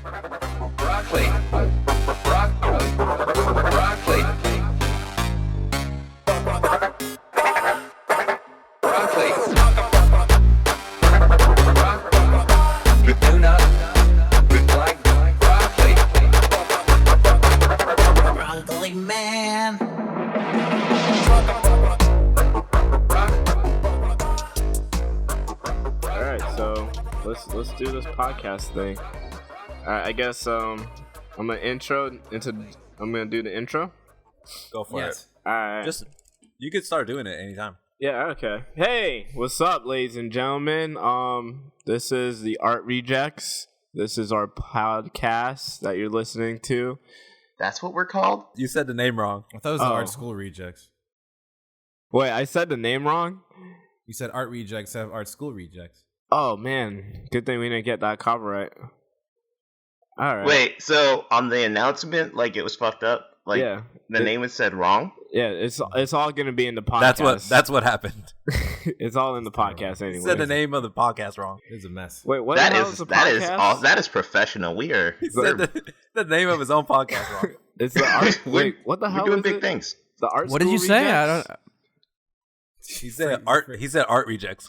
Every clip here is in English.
Broccoli. Broccoli. Broccoli. With tuna. With black broccoli. Broccoli man. All right, so let's do this podcast thing. I guess I'm gonna do the intro. Go for it. All right. Just you could start doing it anytime. Yeah, okay. Hey, what's up, ladies and gentlemen? This is the Art Rejects. This is our podcast that you're listening to. That's what we're called? You said the name wrong. I thought it was the art school rejects. Wait, I said the name wrong? You said art rejects have art school rejects. Oh, man. Good thing we didn't get that copyright. All right. Wait, so on the announcement, like, it was fucked up? Like, yeah. the name was said wrong? Yeah, it's all going to be in the podcast. That's what happened. It's all in the podcast anyway. You said the name of the podcast wrong. It's a mess. Wait, what the hell is the podcast? That is professional. We are... He said the name of his own podcast wrong. It's the art... Wait, what the hell We're doing is big it? things. The art What did you say? I don't... He said art. He said art rejects.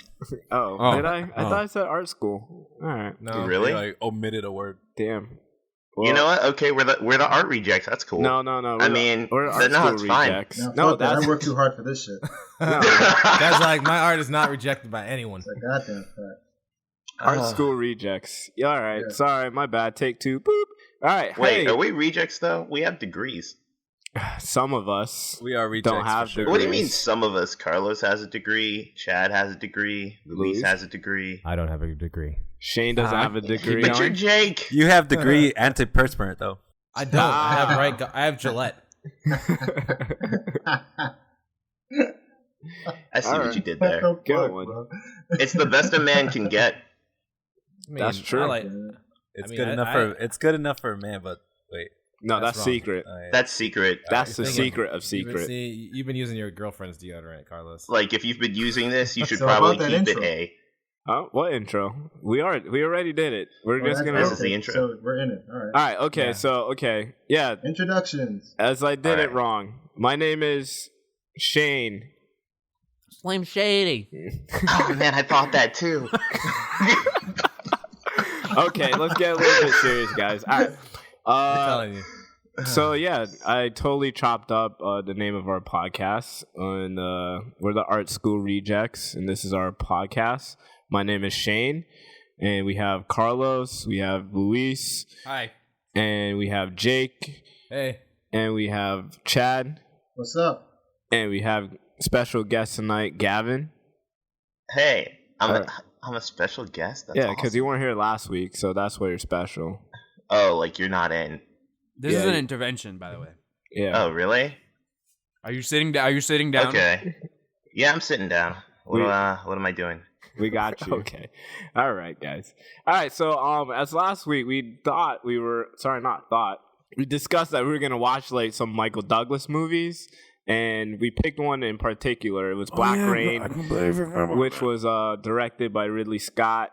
Oh, did I? I thought I said art school. All right. No. Really? He, like omitted a word. Damn. Well, You know what? Okay, we're the art rejects. That's cool. No. I mean, we're art then no, school it's fine. rejects. No, I work too hard for this shit. No. That's like, my art is not rejected by anyone. It's a goddamn fact. Art school rejects. Yeah, all right. Yeah. Sorry, my bad. Take two. Boop. All right. Wait, hey. are we rejects, though? We have degrees. Some of us We are rejects. don't have for sure. degrees. What do you mean some of us? Carlos has a degree. Chad has a degree. Luis has a degree. I don't have a degree. Shane doesn't have a degree. But you're Jake. You have degree antiperspirant though. I don't. I have Gillette. I see Alright. what you did there. Good one. Bro. It's the best a man can get. I mean, That's true. I like, It's I mean, good enough it's good enough for a man. But wait, No, that's wrong. secret. Oh, yeah. That's secret. That's the Thinking- secret of secret. You've been using your girlfriend's deodorant, Carlos. Like, if you've been using this, you should So probably about that keep intro. it A. Oh, what intro? We already did it. We're Well, just that's- gonna. This is the intro. So we're in it. All right. All right. Okay. Yeah. So yeah. Introductions. As I did it Alright. wrong. My name is Shane. Slim Shady. Oh, man, I thought that too. Okay, let's get a little bit serious, guys. All right. I'm telling you. So yeah, I totally chopped up the name of our podcast, and we're the Art School Rejects, and this is our podcast. My name is Shane, and we have Carlos, we have Luis, Hi. and we have Jake, Hey. and we have Chad, What's up? and we have special guest tonight, Gavin. Hey, Alright. I'm a special guest? That's Yeah, because awesome. you weren't here last week, so that's why you're special. Oh, like you're not in. This Yeah, is an you- intervention, by the way. Yeah. Oh, really? Are you sitting down? Are you sitting down? Okay. Yeah, I'm sitting down. What am I doing? We got you. Okay. All right, guys. All right. So, as last week we discussed that we were gonna watch like some Michael Douglas movies, and we picked one in particular. It was Black Rain, which was directed by Ridley Scott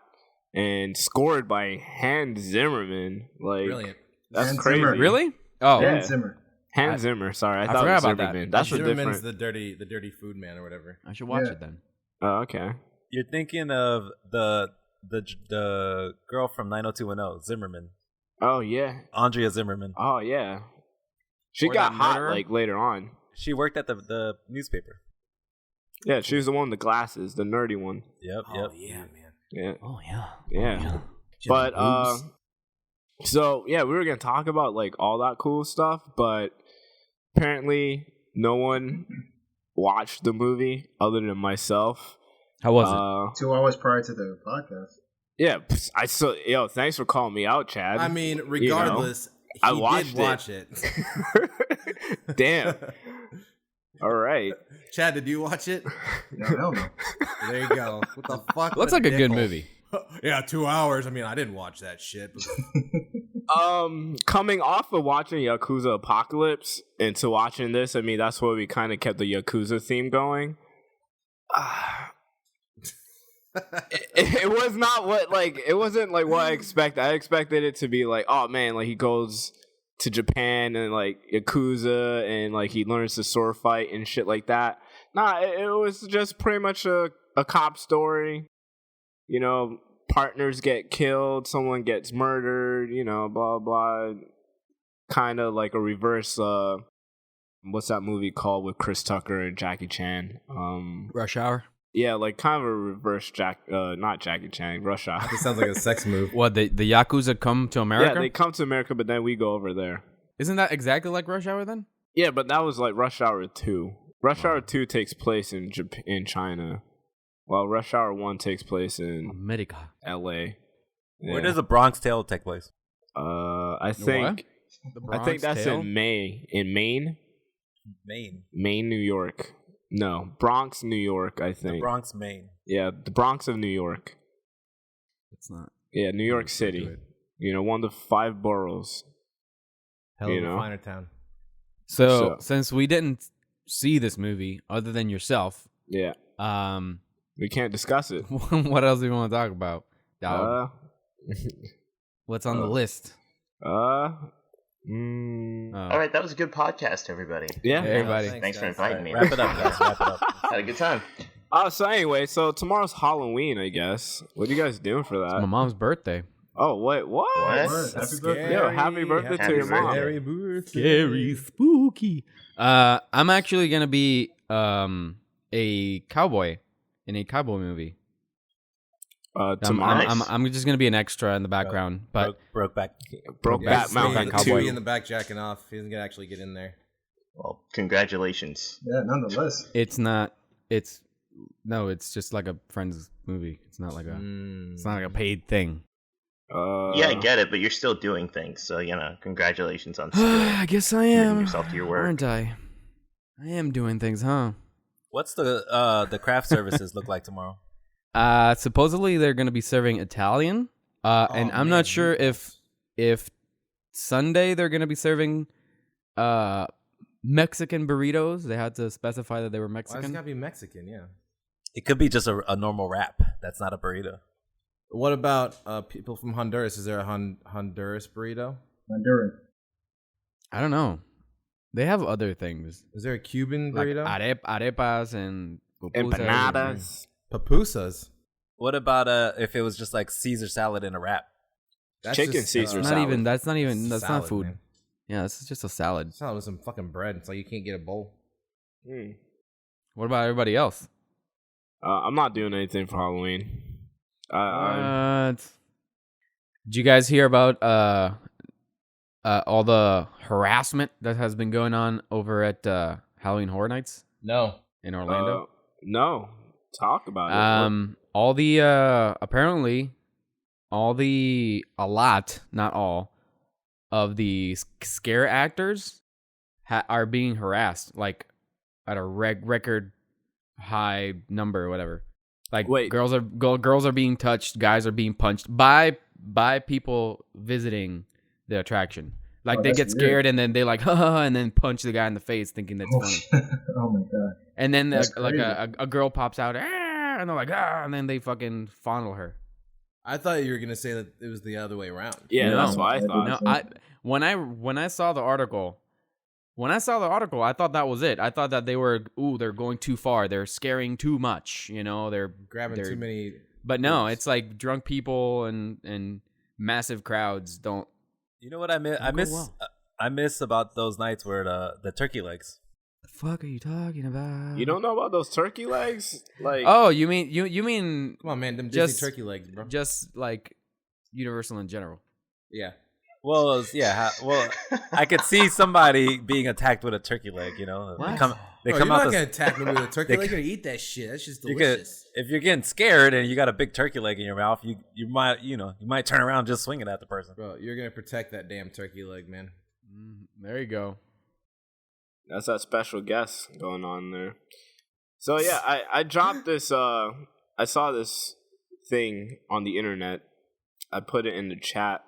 and scored by Hans Zimmerman. Like, Brilliant. that's Hans crazy. Zimmer. Really? Oh, Yeah. Dan Zimmer. Hans Zimmer. Sorry, I I thought it was forgot about that. Zimmerman. That's a Zimmerman's different. the dirty food man or whatever. I should watch Yeah. it then. Oh, okay. You're thinking of the girl from 90210, Zimmerman, Oh yeah. Andrea Zimmerman. Oh yeah. She Or got that hot murderer? like later on. She worked at the newspaper. Yeah, she was the one with the glasses, the nerdy one. Yep. yeah, man. Yeah. Oh, yeah. Yeah. But so yeah, we were gonna talk about like all that cool stuff, but apparently no one watched the movie other than myself. How was 2 hours prior to the podcast. Yeah, I saw. Yo, thanks for calling me out, Chad. I mean, regardless, I he watched did watch it. Damn. All right. Chad, did you watch it? No, hell no. There you go. What the fuck? Looks What like a good dickhole. movie. Yeah, 2 hours. I mean, I didn't watch that shit. But Coming off of watching Yakuza Apocalypse into watching this, I mean, that's where we kind of kept the Yakuza theme going. it was not what it wasn't like what I expected. I expected it to be like, oh man, like he goes to Japan and like Yakuza and like he learns to sword fight and shit like that. Nah, it was just pretty much a cop story. You know, partners get killed, someone gets murdered, you know, blah blah. Kind of like a reverse what's that movie called with Chris Tucker and Jackie Chan? Rush Hour. Yeah, like kind of a reverse not Jackie Chan, Rush Hour. This sounds like a sex move. What, the Yakuza come to America? Yeah, they come to America, but then we go over there. Isn't that exactly like Rush Hour then? Yeah, but that was like Rush Hour 2. Rush Hour 2 takes place in China, while Rush Hour 1 takes place in America. L.A. Yeah. Where does the Bronx Tale take place? I think that's in Maine. In Maine, New York. No, Bronx, New York. I think The Bronx, Maine. Yeah, the Bronx of New York. It's not. Yeah, New York City. You know, one of the 5 boroughs. Hell of a finer town. So since we didn't see this movie other than yourself, yeah, we can't discuss it. What else do you want to talk about, dog? What's on the list? All right, that was a good podcast, everybody. Yeah, everybody. Thanks for inviting me. Wrap it up, guys. Wrap it up. Had a good time. So anyway, tomorrow's Halloween, I guess. What are you guys doing for that? It's my mom's birthday. Oh, wait, what? Happy birthday. Yo, happy birthday to your mom. Happy birthday. Scary, spooky. I'm actually gonna be a cowboy in a cowboy movie. Tomorrow? I'm just gonna be an extra in the background, but Brokeback Mountain He's Cowboy. in the back jacking off. He doesn't get actually get in there. Well, congratulations. Yeah, nonetheless. it's not. It's just like a friend's movie. It's not like a. It's not like a paid thing. Yeah, I get it, but you're still doing things, so congratulations on still I guess I committing am. yourself to your work. Aren't I? I am doing things, huh? What's the craft services look like tomorrow? Supposedly they're going to be serving Italian. And I'm not sure if Sunday they're going to be serving Mexican burritos. They had to specify that they were Why does it Mexican. gotta be Mexican? Yeah. It could be just a normal wrap. That's not a burrito. What about people from Honduras? Is there a Honduras burrito? Honduran. I don't know. They have other things. Is there a Cuban Like burrito? arepas and pupusas. Empanadas. Pupusas. What about if it was just like Caesar salad in a wrap? That's Chicken just, Caesar That's salad. not even. That's salad, not food. man. Yeah, this is just a salad. Salad with some fucking bread. It's like you can't get a bowl. What about everybody else? I'm not doing anything for Halloween. Did you guys hear about all the harassment that has been going on over at Halloween Horror Nights No. in Orlando? No. Talk about it. All the apparently a lot, not all, of the scare actors are being harassed, like at a record high number or whatever. Like, Wait. girls are being touched, guys are being punched by people visiting the attraction. Like, Oh, they that's get scared and then they like, ha, and then punch the guy in the face thinking that's funny. Oh my god. And then That's like crazy. a girl pops out, "Ah," and they're like, ah, and then they fucking fondle her. I thought you were gonna say that it was the other way around. Yeah, No. that's what I thought. No, when I saw the article, I thought that was it. I thought that they're going too far. They're scaring too much. They're Grabbing too many. But no, groups. it's like drunk people and massive crowds don't. You know what I miss? I miss about those nights where the turkey legs. The fuck are you talking about? You don't know about those turkey legs? Like, Oh, you mean Come on, man. Them Just- Disney turkey legs, bro. just like Universal in general? Yeah. Well, I could see somebody being attacked with a turkey leg. They What? come Bro, out. you're not gonna attack me with a turkey they- leg. You're gonna eat that shit. That's just you could, delicious. if you're getting scared and you got a big turkey leg in your mouth, you might turn around just swinging at the person. Bro, you're gonna protect that damn turkey leg, man. There you go. that's that special guest going on there. So yeah, I dropped this. I saw this thing on the internet. I put it in the chat.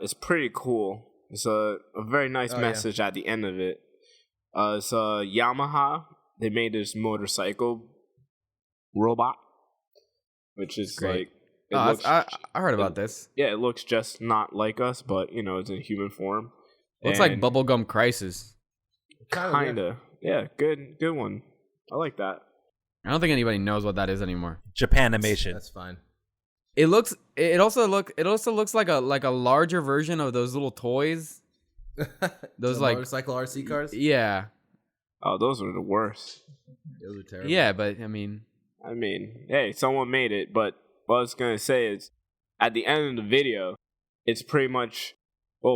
It's pretty cool. It's a very nice message at the end of it. It's Yamaha. They made this motorcycle robot. which is Great. like it Oh, looks, I heard about this. yeah, it looks just not like us, but it's in human form. Looks like And Bubblegum Crisis. kinda, yeah, good one. I like that. I don't think anybody knows what that is anymore. Japanimation. That's fine. It looks. It also looks like a larger version of those little toys. Those The like motorcycle RC cars. Yeah, Oh, those are the worst. Those are terrible. yeah, but I mean, Hey, someone made it, but what I was gonna say is, at the end of the video, it's pretty much the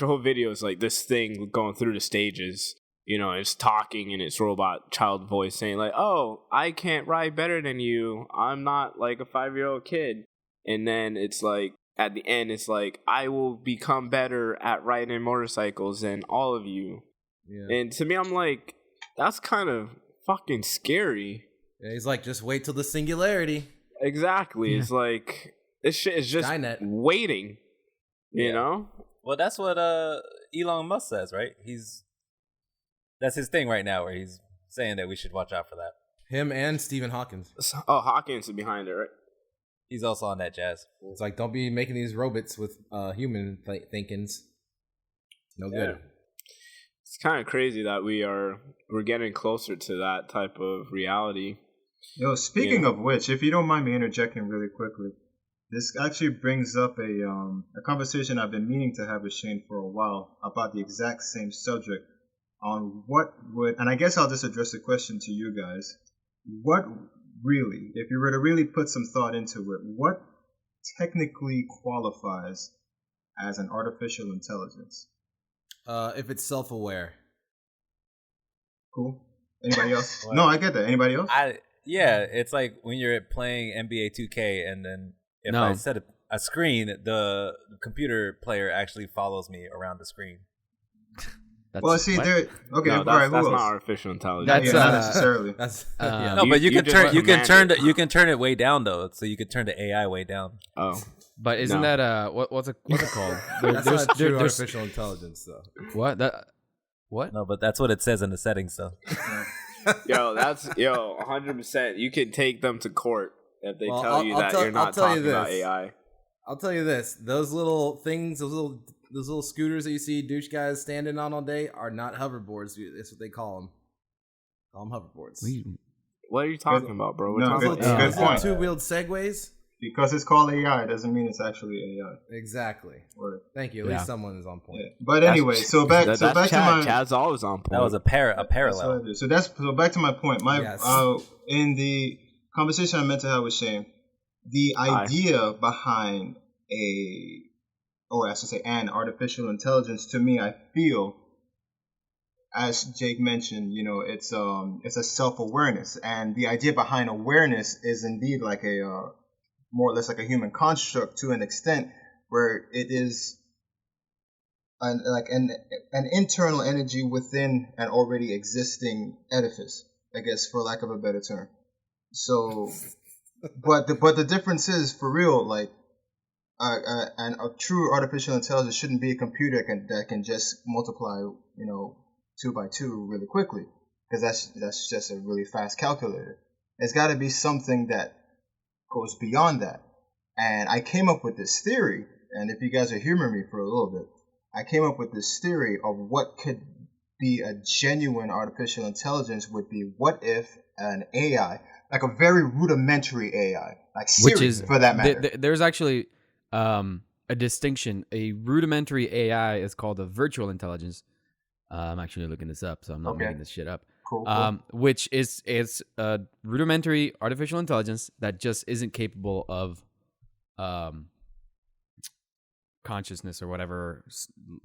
whole video is like this thing going through the stages. It's talking in its robot child voice saying like, "Oh, I can't ride better than you. I'm not like a 5-year-old kid." And then it's like at the end, it's like, "I will become better at riding motorcycles than all of you." Yeah. And to me, I'm like, that's kind of fucking scary. Yeah, he's like, just wait till the singularity. Exactly. Yeah. It's like this shit is just Skynet. waiting. You know? Well, that's what Elon Musk says, right? That's his thing right now, where he's saying that we should watch out for that. Him and Stephen Hawkins. Oh, Hawkins is behind it, right? He's also on that jazz. It's like, don't be making these robots with human thinkings. No good. Yeah. It's kind of crazy that we're getting closer to that type of reality. Yo, speaking of which, if you don't mind me interjecting really quickly, this actually brings up a conversation I've been meaning to have with Shane for a while about the exact same subject on what would, and I guess I'll just address the question to you guys. What really, if you were to really put some thought into it, what technically qualifies as an artificial intelligence? If it's self-aware. Cool. Anybody else? What? No, I get that. Anybody else? Yeah, it's like when you're playing NBA 2K, and then if No. I set a screen, the computer player actually follows me around the screen. that's Well, see, what? there. Okay, No, all right. that's Who not else? artificial intelligence. That's, Yeah, not uh, necessarily. That's Uh, No, but you can just turn command it. you can turn it way down though, so you can turn the AI way down. Oh, But isn't No. that what's it called? That's not true there's artificial intelligence, though. what? No, but that's what it says in the settings though. yo, 100%. You can take them to court if they Well, tell you that you're not I'll tell you talking about this. AI. I'll tell you this: those little things, those little scooters that you see douche guys standing on all day are not hoverboards. That's what they call them. Call them hoverboards. What are you talking about, bro? We're No, talking good- about good AI. Those little point. two-wheeled segways. Because it's called AI doesn't mean it's actually AI. Exactly. Word. Thank you. At Yeah. least someone is on point. Yeah. But anyway, so back That's to Chad. my Chad's always on point. That was a That's parallel. what I do. So back to my point. Yes. In the conversation I meant to have with Shane, the idea behind an artificial intelligence, to me, I feel, as Jake mentioned, it's a self-awareness, and the idea behind awareness is indeed like a more or less like a human construct to an extent, where it is an internal energy within an already existing edifice, I guess, for lack of a better term. So, but the difference is, for real, like a true artificial intelligence shouldn't be a computer that can just multiply 2 by 2 really quickly, because that's just a really fast calculator. It's got to be something that goes beyond that. And I came up with this theory, and if you guys are humoring me for a little bit, I came up with this theory of what could be a genuine artificial intelligence would be, what if an AI, like a very rudimentary AI, like Siri, Which is for that matter. there's actually a distinction. A rudimentary AI is called a virtual intelligence. I'm actually looking this up, so I'm not Okay. making this shit up. Cool. Which is a rudimentary artificial intelligence that just isn't capable of consciousness or whatever.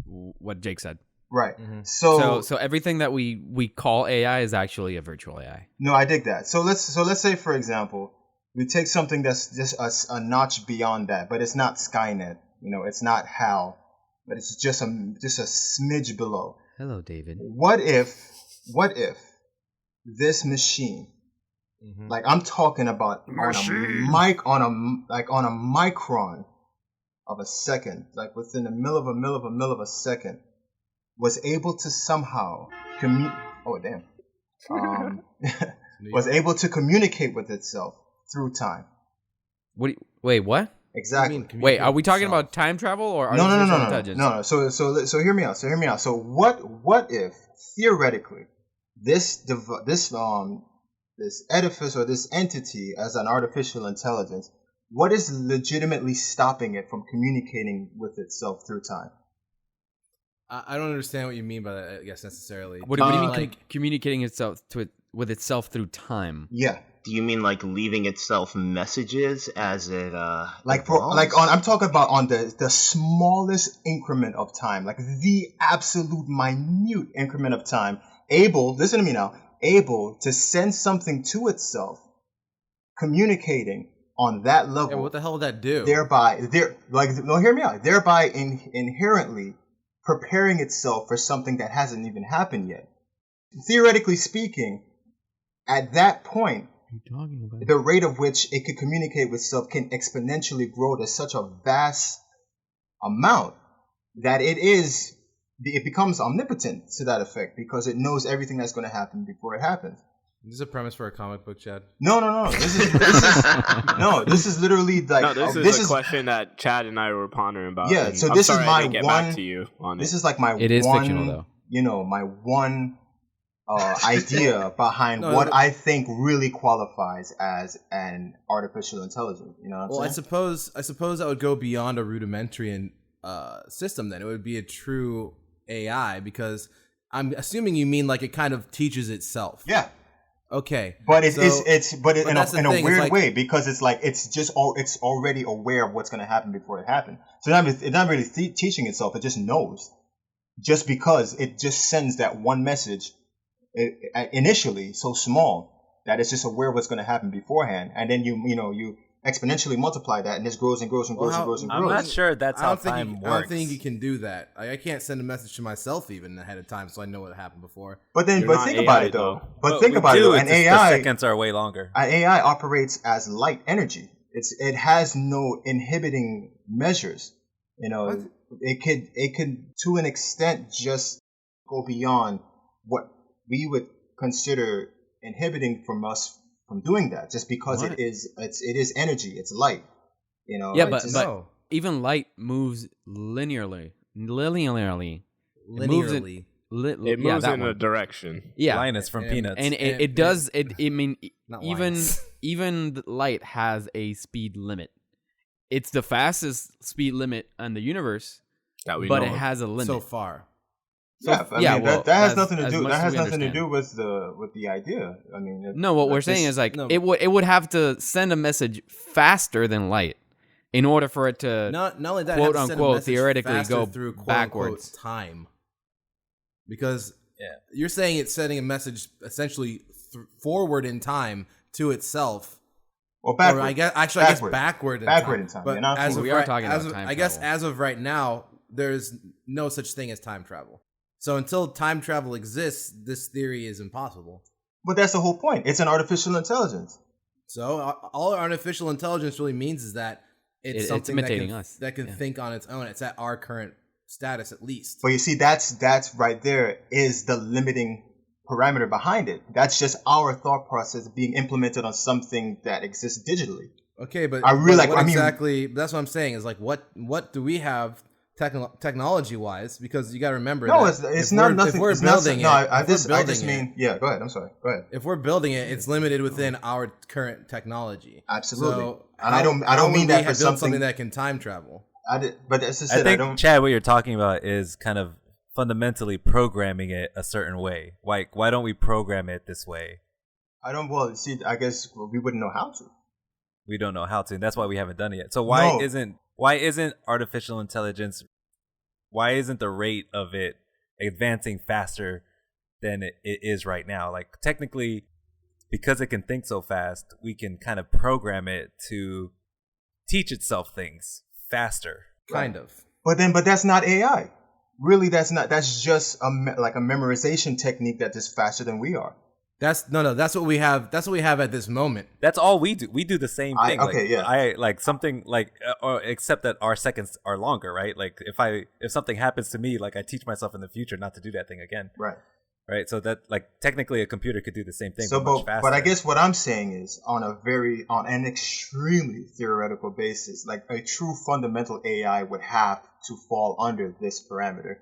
What Jake said. Right. Mhm. So everything that we call AI is actually a virtual AI. No, I dig that. So let's say, for example, we take something that's just a notch beyond that, but it's not Skynet. It's not HAL, but it's just a smidge below. Hello, David. What if this machine, Mhm. like I'm talking about on a micron of a second, like within a mill of a second, was able to somehow was able to communicate with itself through time. Wait, what? Exactly. Wait, are we talking about time travel or No, artificial intelligence? no. So hear me out. So what if theoretically this edifice or this entity as an artificial intelligence, what is legitimately stopping it from communicating with itself through time? I don't understand what you mean by that. I guess necessarily. What do you mean like communicating with itself through time? Yeah. Do you mean like leaving itself messages as it I'm talking about on the smallest increment of time, like the absolute minute increment of time, listen to me now, able to send something to itself, communicating on that level. Yeah, what the hell would that do? Hear me out. Thereby inherently preparing itself for something that hasn't even happened yet. Theoretically speaking, at that point, the rate of which it could communicate with itself can exponentially grow to such a vast amount that it becomes omnipotent to that effect because it knows everything that's going to happen before it happens. This is a premise for a comic book, Chad. No. This is literally like this is a question that Chad and I were pondering about. Yeah, so this is my get one. Back to you on this is like my. It is one, fictional though. My one idea behind what I think really qualifies as an artificial intelligence. You know what I'm saying? I suppose that would go beyond a rudimentary system. Then it would be a true AI because I'm assuming you mean like it kind of teaches itself. Yeah. Okay. But in a weird like, way because it's like it's already aware of what's going to happen before it happens. So it's not really teaching itself. It just knows. Just because it just sends that one message. Initially so small that it's just aware of what's going to happen beforehand, and then you exponentially multiply that, and this grows and grows and grows and grows and grows. I'm not sure that's how time works. I don't think you can do that. I can't send a message to myself even ahead of time, so I know what happened before. But think about it though. But think about it. An AI, the seconds are way longer. An AI operates as light energy. It has no inhibiting measures. It could to an extent just go beyond what we would consider inhibiting from us from doing that, just because it is energy, it's light. Yeah, but even light moves linearly. It moves in a direction. Yeah, Linus from Peanuts, and it does. Even Linus. Light has a speed limit. It's the fastest speed limit in the universe, but it has a limit so far. So, that has nothing to do. That has nothing to do with the idea. I mean, what we're saying is like it would have to send a message faster than light in order for it to not only that, quote unquote theoretically go through quote, backwards unquote, time. Because you're saying it's sending a message essentially forward in time to itself. Or backward. Or I guess backward in time. But we are talking about time travel. I guess as of right now, there's no such thing as time travel. So until time travel exists, this theory is impossible. But that's the whole point. It's an artificial intelligence. So all artificial intelligence really means is that it's something imitating that can think on its own. It's at our current status, at least. But you see, that's right there is the limiting parameter behind it. That's just our thought process being implemented on something that exists digitally. Okay, but exactly? That's what I'm saying is like, what do we have? Technology-wise, because you got to remember. No, that it's not nothing. If we're building it, I just mean. Yeah, go ahead. I'm sorry. Go ahead. If we're building it, it's limited within our current technology. Absolutely. So and I don't mean that for something that can time travel. But that's just it. I think Chad, what you're talking about is kind of fundamentally programming it a certain way. Why don't we program it this way? Well, see, I guess we wouldn't know how to. We don't know how to, and that's why we haven't done it yet. So why isn't artificial intelligence, why isn't the rate of it advancing faster than it is right now? Like technically, because it can think so fast, we can kind of program it to teach itself things faster. Kind of. But that's not AI. Really, that's not. That's just like a memorization technique that is faster than we are. That's what we have. That's what we have at this moment. That's all we do. We do the same thing. I like something like, except that our seconds are longer, right? Like if something happens to me, like I teach myself in the future not to do that thing again. Right. right? So that like technically a computer could do the same thing, So, but much faster. but I guess what I'm saying is on an extremely theoretical basis, like a true fundamental AI would have to fall under this parameter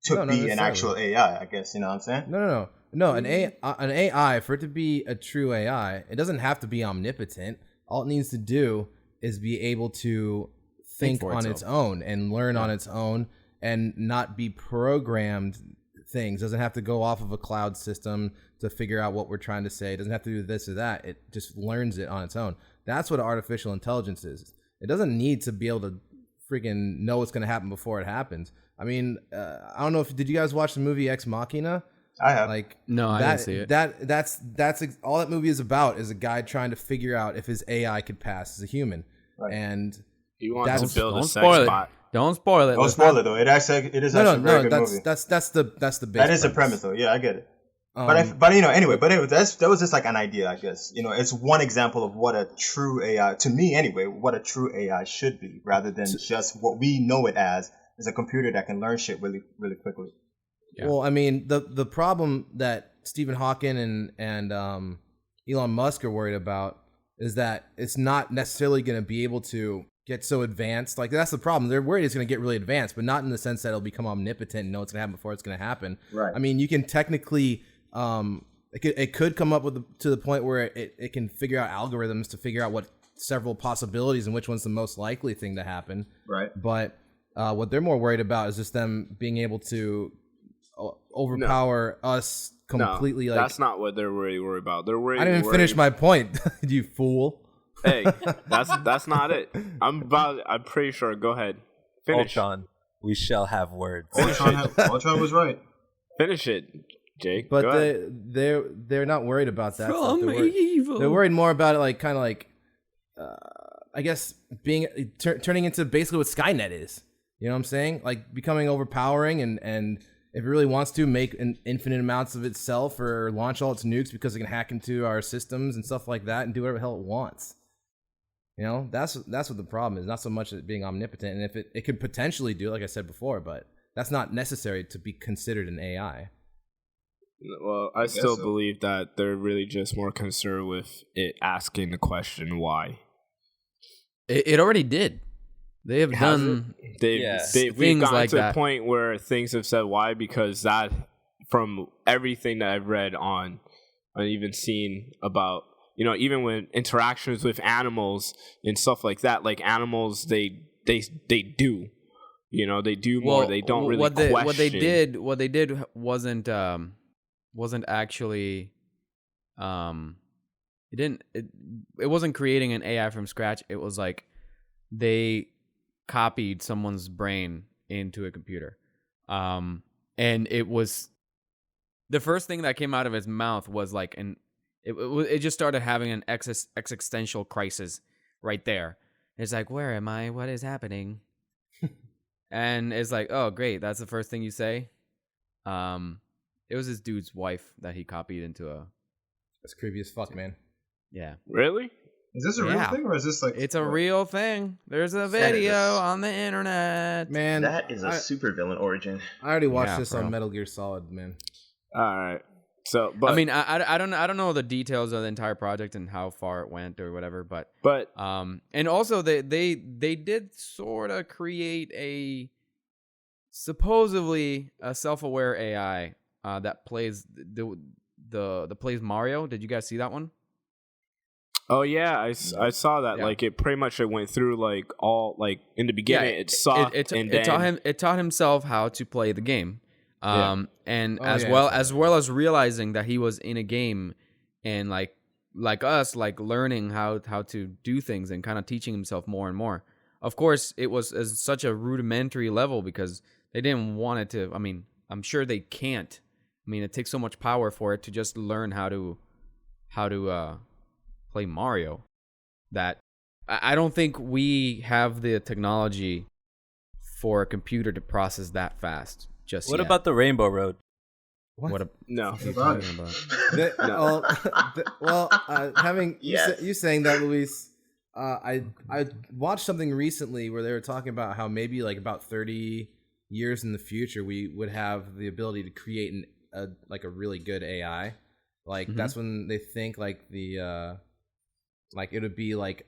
to No, not be an necessarily. actual AI. I guess you know what I'm saying. No. An AI, for it to be a true AI, it doesn't have to be omnipotent. All it needs to do is be able to think for on its own and learn on its own and not be programmed things. Doesn't have to go off of a cloud system to figure out what we're trying to say. It doesn't have to do this or that. It just learns it on its own. That's what artificial intelligence is. It doesn't need to be able to freaking know what's going to happen before it happens. I mean, I don't know if did you guys watch the movie Ex Machina? I have. Like No, I didn't see it. That's all that movie is about is a guy trying to figure out if his AI could pass as a human. Right. And He wants to build a Don't sex spoil it. bot. Don't spoil it. Don't spoil it though. It is actually a very good movie. That's the base That is the premise though. Yeah, I get it. But that was just like an idea, I guess. You know, it's one example of what a true AI, to me anyway, what a true AI should be, rather than just what we know it as is a computer that can learn shit really, really quickly. Yeah. Well, I mean, the problem that Stephen Hawking and Elon Musk are worried about is that it's not necessarily going to be able to get so advanced. Like, that's the problem. They're worried it's going to get really advanced, but not in the sense that it'll become omnipotent and know what's going to happen before it's going to happen. Right. I mean, you can technically, it could come up to the point where it can figure out algorithms to figure out what several possibilities and which one's the most likely thing to happen. Right. But what they're more worried about is just them being able to overpower us completely. No, like, that's not what they're really worried about. They're worried. I didn't even finish my point, you fool. Hey, that's not it. I'm pretty sure. Go ahead. Finish. Ultron, we shall have words. Ultron was right. Finish it, Jake. But Go ahead. they're not worried about that. From stuff. evil. They're worried more about it, like kind of like, I guess being turning into basically what Skynet is. You know what I'm saying? Like becoming overpowering and if it really wants to make an infinite amounts of itself or launch all its nukes because it can hack into our systems and stuff like that and do whatever the hell it wants. You know, that's what the problem is. Not so much it being omnipotent, and if it could potentially do, like I said before, but that's not necessary to be considered an AI. Well, I still believe that they're really just more concerned with it asking the question why. It already did. They have done We've things gotten like to that. the point where things have said why, because that, from everything that I've read on, and even seen about, you know, even when interactions with animals and stuff like that, like animals, they do, you know, they do more. They don't really question. What they did wasn't actually it wasn't creating an AI from scratch. It was like they copied someone's brain into a computer, and it was the first thing that came out of his mouth was like it just started having an existential crisis right there. It's like, where am I? What is happening? And it's like, oh great, that's the first thing you say. It was this dude's wife that he copied into a. That's creepy as fuck, man. Yeah. Really? Is this a real thing or is this like? It's a real thing. There's a video on the internet. Man, That is a supervillain origin. I already watched this bro. on Metal Gear Solid, man. All right. So, but I mean, I don't know the details of the entire project and how far it went or whatever, but and also they did sort of create a supposedly a self-aware AI that plays the plays Mario. Did you guys see that one? oh yeah, I saw that. Yeah. Like it pretty much it went through like all like in the beginning it sucked and then It taught himself how to play the game. And Oh, as yeah, well as realizing that he was in a game and like us, like learning how to do things and kind of teaching himself more and more. Of course, it was at such a rudimentary level because they didn't want it to. I mean, I'm sure they can't. I mean, it takes so much power for it to just learn how to play Mario. That I don't think we have the technology for a computer to process that fast. Just What yet. about the Rainbow Road? no. What are you talking about? Having Yes. you saying that, Luis, I watched something recently where they were talking about how maybe like about 30 years in the future we would have the ability to create a really good AI, like that's when they think like like it would be like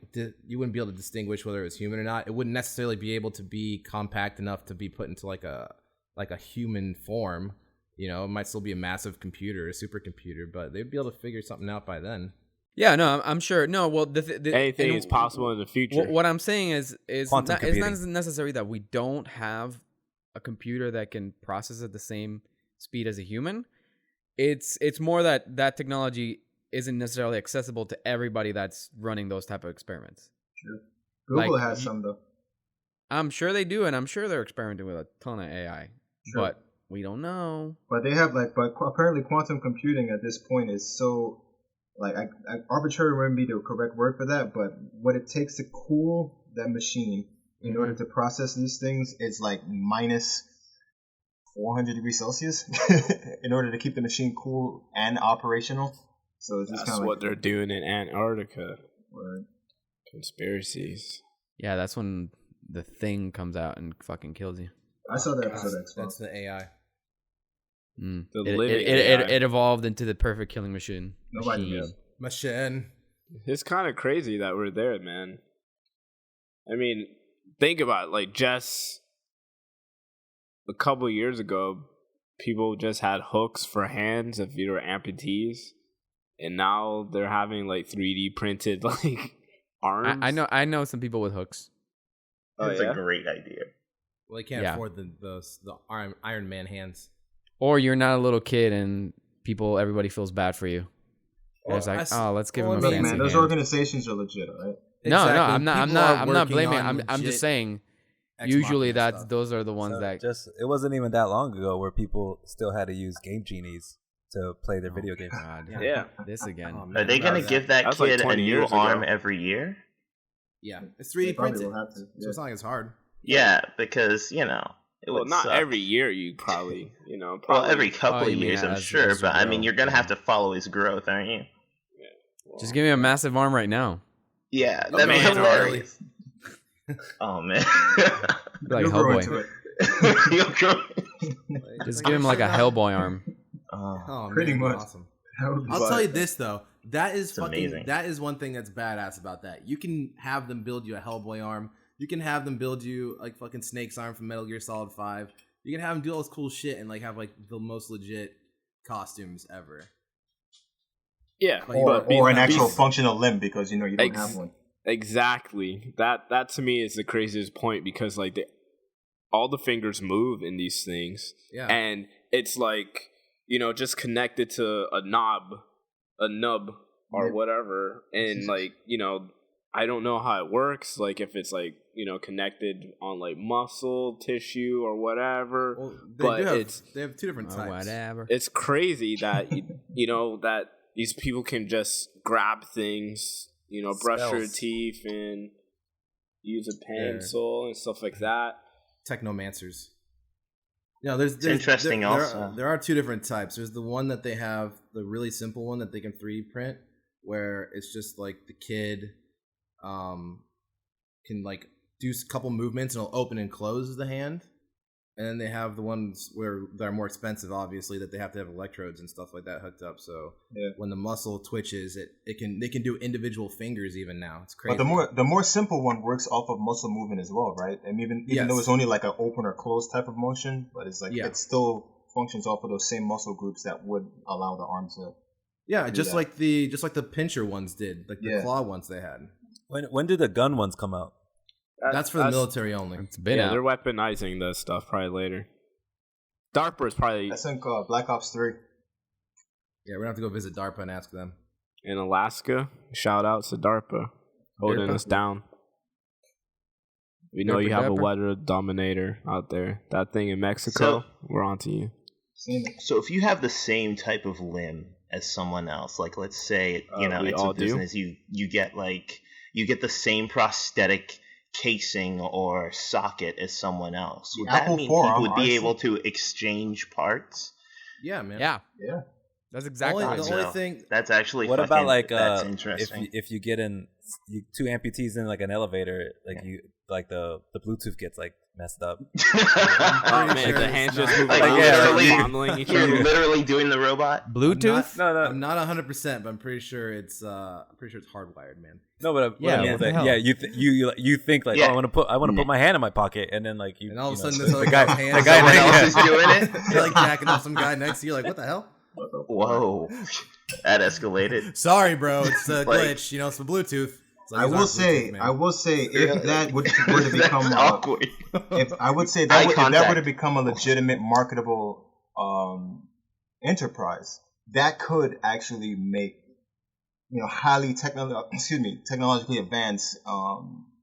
you wouldn't be able to distinguish whether it was human or not. It wouldn't necessarily be able to be compact enough to be put into like a human form. You know, it might still be a massive computer, a supercomputer, but they'd be able to figure something out by then. Yeah, no, I'm sure. No, well, anything is possible in the future. What I'm saying is it's not computing. necessary that we don't have a computer that can process at the same speed as a human. It's more that technology isn't necessarily accessible to everybody that's running those type of experiments. Sure. Google has some though. I'm sure they do, and I'm sure they're experimenting with a ton of AI, Sure. but we don't know. But they have but apparently quantum computing at this point is so arbitrary wouldn't be the correct word for that, but what it takes to cool that machine in order to process these things is like minus 400 degrees Celsius in order to keep the machine cool and operational. So it's just That's kind of what they're doing in Antarctica. Right. Conspiracies. Yeah, that's when the thing comes out and fucking kills you. I saw that episode of X-Files. That's the AI. It evolved into the perfect killing machine. Nobody knows. Machine. It's kind of crazy that we're there, man. I mean, think about it. Like, just a couple of years ago, people just had hooks for hands if you were amputees, and now they're having like 3D printed like arms. I know some people with hooks. That's a great idea. Well, they can't afford the Iron Man hands. Or you're not a little kid and everybody feels bad for you. And it's like, let's give him a fancy man, those hand. organizations are legit, right? No, Exactly. I'm not blaming. I'm just saying. Ex Usually, Machina stuff. those are the ones So that it wasn't even that long ago where people still had to use game genies to play their video games. God, Yeah. this again. Oh, Are man. they going to give that That's like kid a 20 new years ago. arm every year? Yeah, it's They 3D probably printed, will have to, so yeah. it's not like it's hard. Yeah, because, it Well, would not suck. every year. You probably, Well, every couple you of mean years, I'm as sure, you but I grow, mean, you're going to have to follow his growth, aren't you? Just give me a massive arm right now. Yeah, that'd be Okay, hilarious. Oh, man. Be like You'll grow Hellboy. into it. You'll grow. Just give him like a Hellboy arm. Oh, Pretty man, much. awesome. That would be I'll tell you this though, that is It's amazing. that is one thing that's badass about that. You can have them build you a Hellboy arm. You can have them build you like fucking Snake's arm from Metal Gear Solid 5. You can have them do all this cool shit and like have like the most legit costumes ever. Yeah, or an actual functional limb because you don't have one. Exactly. That to me is the craziest point because like all the fingers move in these things, Yeah. and it's like just connected to a nub or Yeah. whatever, and like I don't know how it works. Like if it's like connected on like muscle tissue or whatever. Well, but they have two different types. Whatever. it's crazy that that these people can just grab things, brush your Spells. teeth and use a pencil and stuff like that. Technomancers. There's interesting also. There are two different types. There's the one that they have, the really simple one that they can 3D print, where it's just like the kid can like do a couple movements and it'll open and close the hand. And then they have the ones where they're more expensive, obviously, that they have to have electrodes and stuff like that hooked up. So when the muscle twitches, they can do individual fingers even now. It's crazy. But the more simple one works off of muscle movement as well, right? And even though it's only like an open or closed type of motion, but it's like it still functions off of those same muscle groups that would allow the arm to. Yeah, just like the pincher ones did, like the Yeah. claw ones they had. When did the gun ones come out? That's for the military only. It's been Yeah, out. they're weaponizing this stuff probably later. DARPA is probably That's in Black Ops 3. Yeah, we're gonna have to go visit DARPA and ask them. in Alaska. Shout out to DARPA holding DARPA. us down. We know you DARPA, have a DARPA. weather dominator out there. That thing in Mexico, we're on to you. Seen it. So if you have the same type of limb as someone else, like let's say we it's all a do? business, you get the same prosthetic casing or socket as someone else. Would that Apple mean forearm, people would be honestly. able to exchange parts? Yeah, man. Yeah, Yeah. that's exactly Only- what the it only is. thing- That's actually What fucking, about like that's if interesting. you get in two amputees in like an elevator, like like the Bluetooth gets like messed up. Oh man, sure the it's hands not. just move Like, around, yeah, they're like, fondling each You're other. literally doing the robot. Bluetooth? I'm not 100%, but I'm pretty sure it's hardwired, man. No, but Yeah, I mean, what the that- hell? yeah, you think like, Yeah. oh, I want to put my hand in my pocket, and then like you, And all of a you know, sudden, this the other guy, guy's hand the guy Someone next- else is doing it. You're like jacking up some guy next to you. Like, what the hell? Whoa, that escalated. Sorry, bro. It's a Like- glitch. You know, it's the Bluetooth. So I use our will Bluetooth, say, man. if that were to become That's awkward. if I would say Eye that if that contact. were to become a legitimate marketable enterprise, that could actually make highly technologically advanced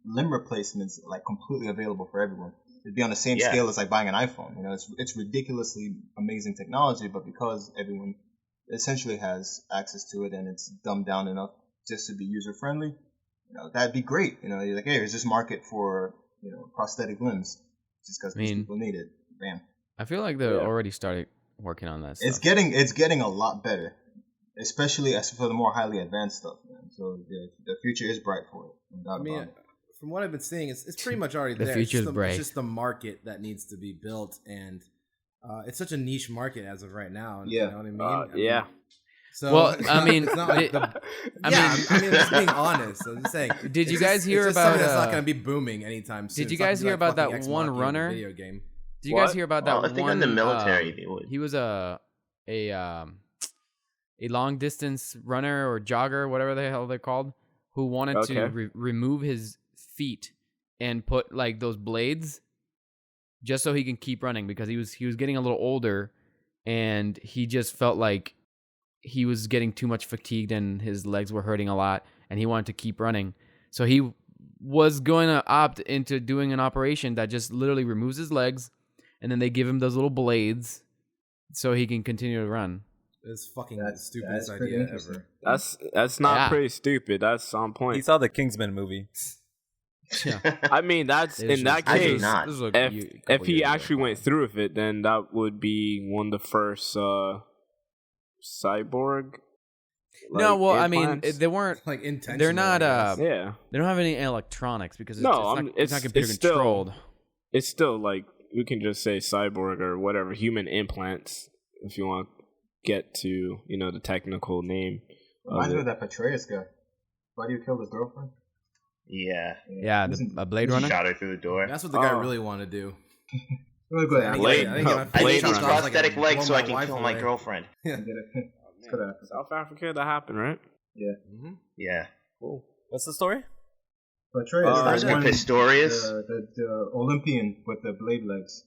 limb replacements like completely available for everyone. It'd be on the same Yeah. scale as like buying an iPhone. It's ridiculously amazing technology, but because everyone essentially has access to it and it's dumbed down enough just to be user friendly, that'd be great. You're like, hey, there's this market for prosthetic limbs just because people need it. Bam. I feel like they already started working on that stuff. It's getting a lot better, especially as for the more highly advanced stuff, man. So the future is bright for it. No doubt I mean, about it. from what I've been seeing, it's pretty much already The there. future's bright. It's just the market that needs to be built, and it's such a niche market as of right now. Yeah. You know what I mean? Yeah. So, Well, it's I not- mean, it's not like I I'm just being honest. I'm just saying. Did you it's guys just- hear it's just about, something that's not going to be booming anytime soon. did you It's not guys gonna be hear like about that fucking Ex one Machina, the runner? video game? Did you What? guys hear about that Well, I one? think in the military they would. He was a long distance runner or jogger, whatever the hell they're called, who wanted to Okay. remove his feet and put like those blades just so he can keep running because he was getting a little older and he just felt like he was getting too much fatigued and his legs were hurting a lot and he wanted to keep running. So he was going to opt into doing an operation that just literally removes his legs and then they give him those little blades so he can continue to run. It's fucking the That's stupidest pretty idea interesting. ever. That's not Yeah. pretty stupid. That's on He point. saw the Kingsman movie. Yeah. I mean, that's in that I did case. not. This was a If couple if he years ago. actually went through with it, then that would be one of the first cyborg. No, like, well, I mean, implants. they weren't. Like intentional. They're not. Yeah, They don't have any electronics because it's, No, it's not computer still- controlled. it's still like we can just say cyborg or whatever, human implants, if you want to get to the technical name. Reminds of me it. of that Petraeus guy. Why do you kill his girlfriend? Yeah. Yeah, a Blade Runner. Shot her through the door. That's what the guy Oh. really wanted to do. Really good. I think Blade- I think my I face need Blade these shot was like a prosthetic legs so blow I my can wife kill my away. girlfriend. Could have. South Africa, that happened, right? Mm-hmm. Yeah. Cool. What's the story? Petraeus, Oscar the one- Pistorius. the Olympian with the blade legs.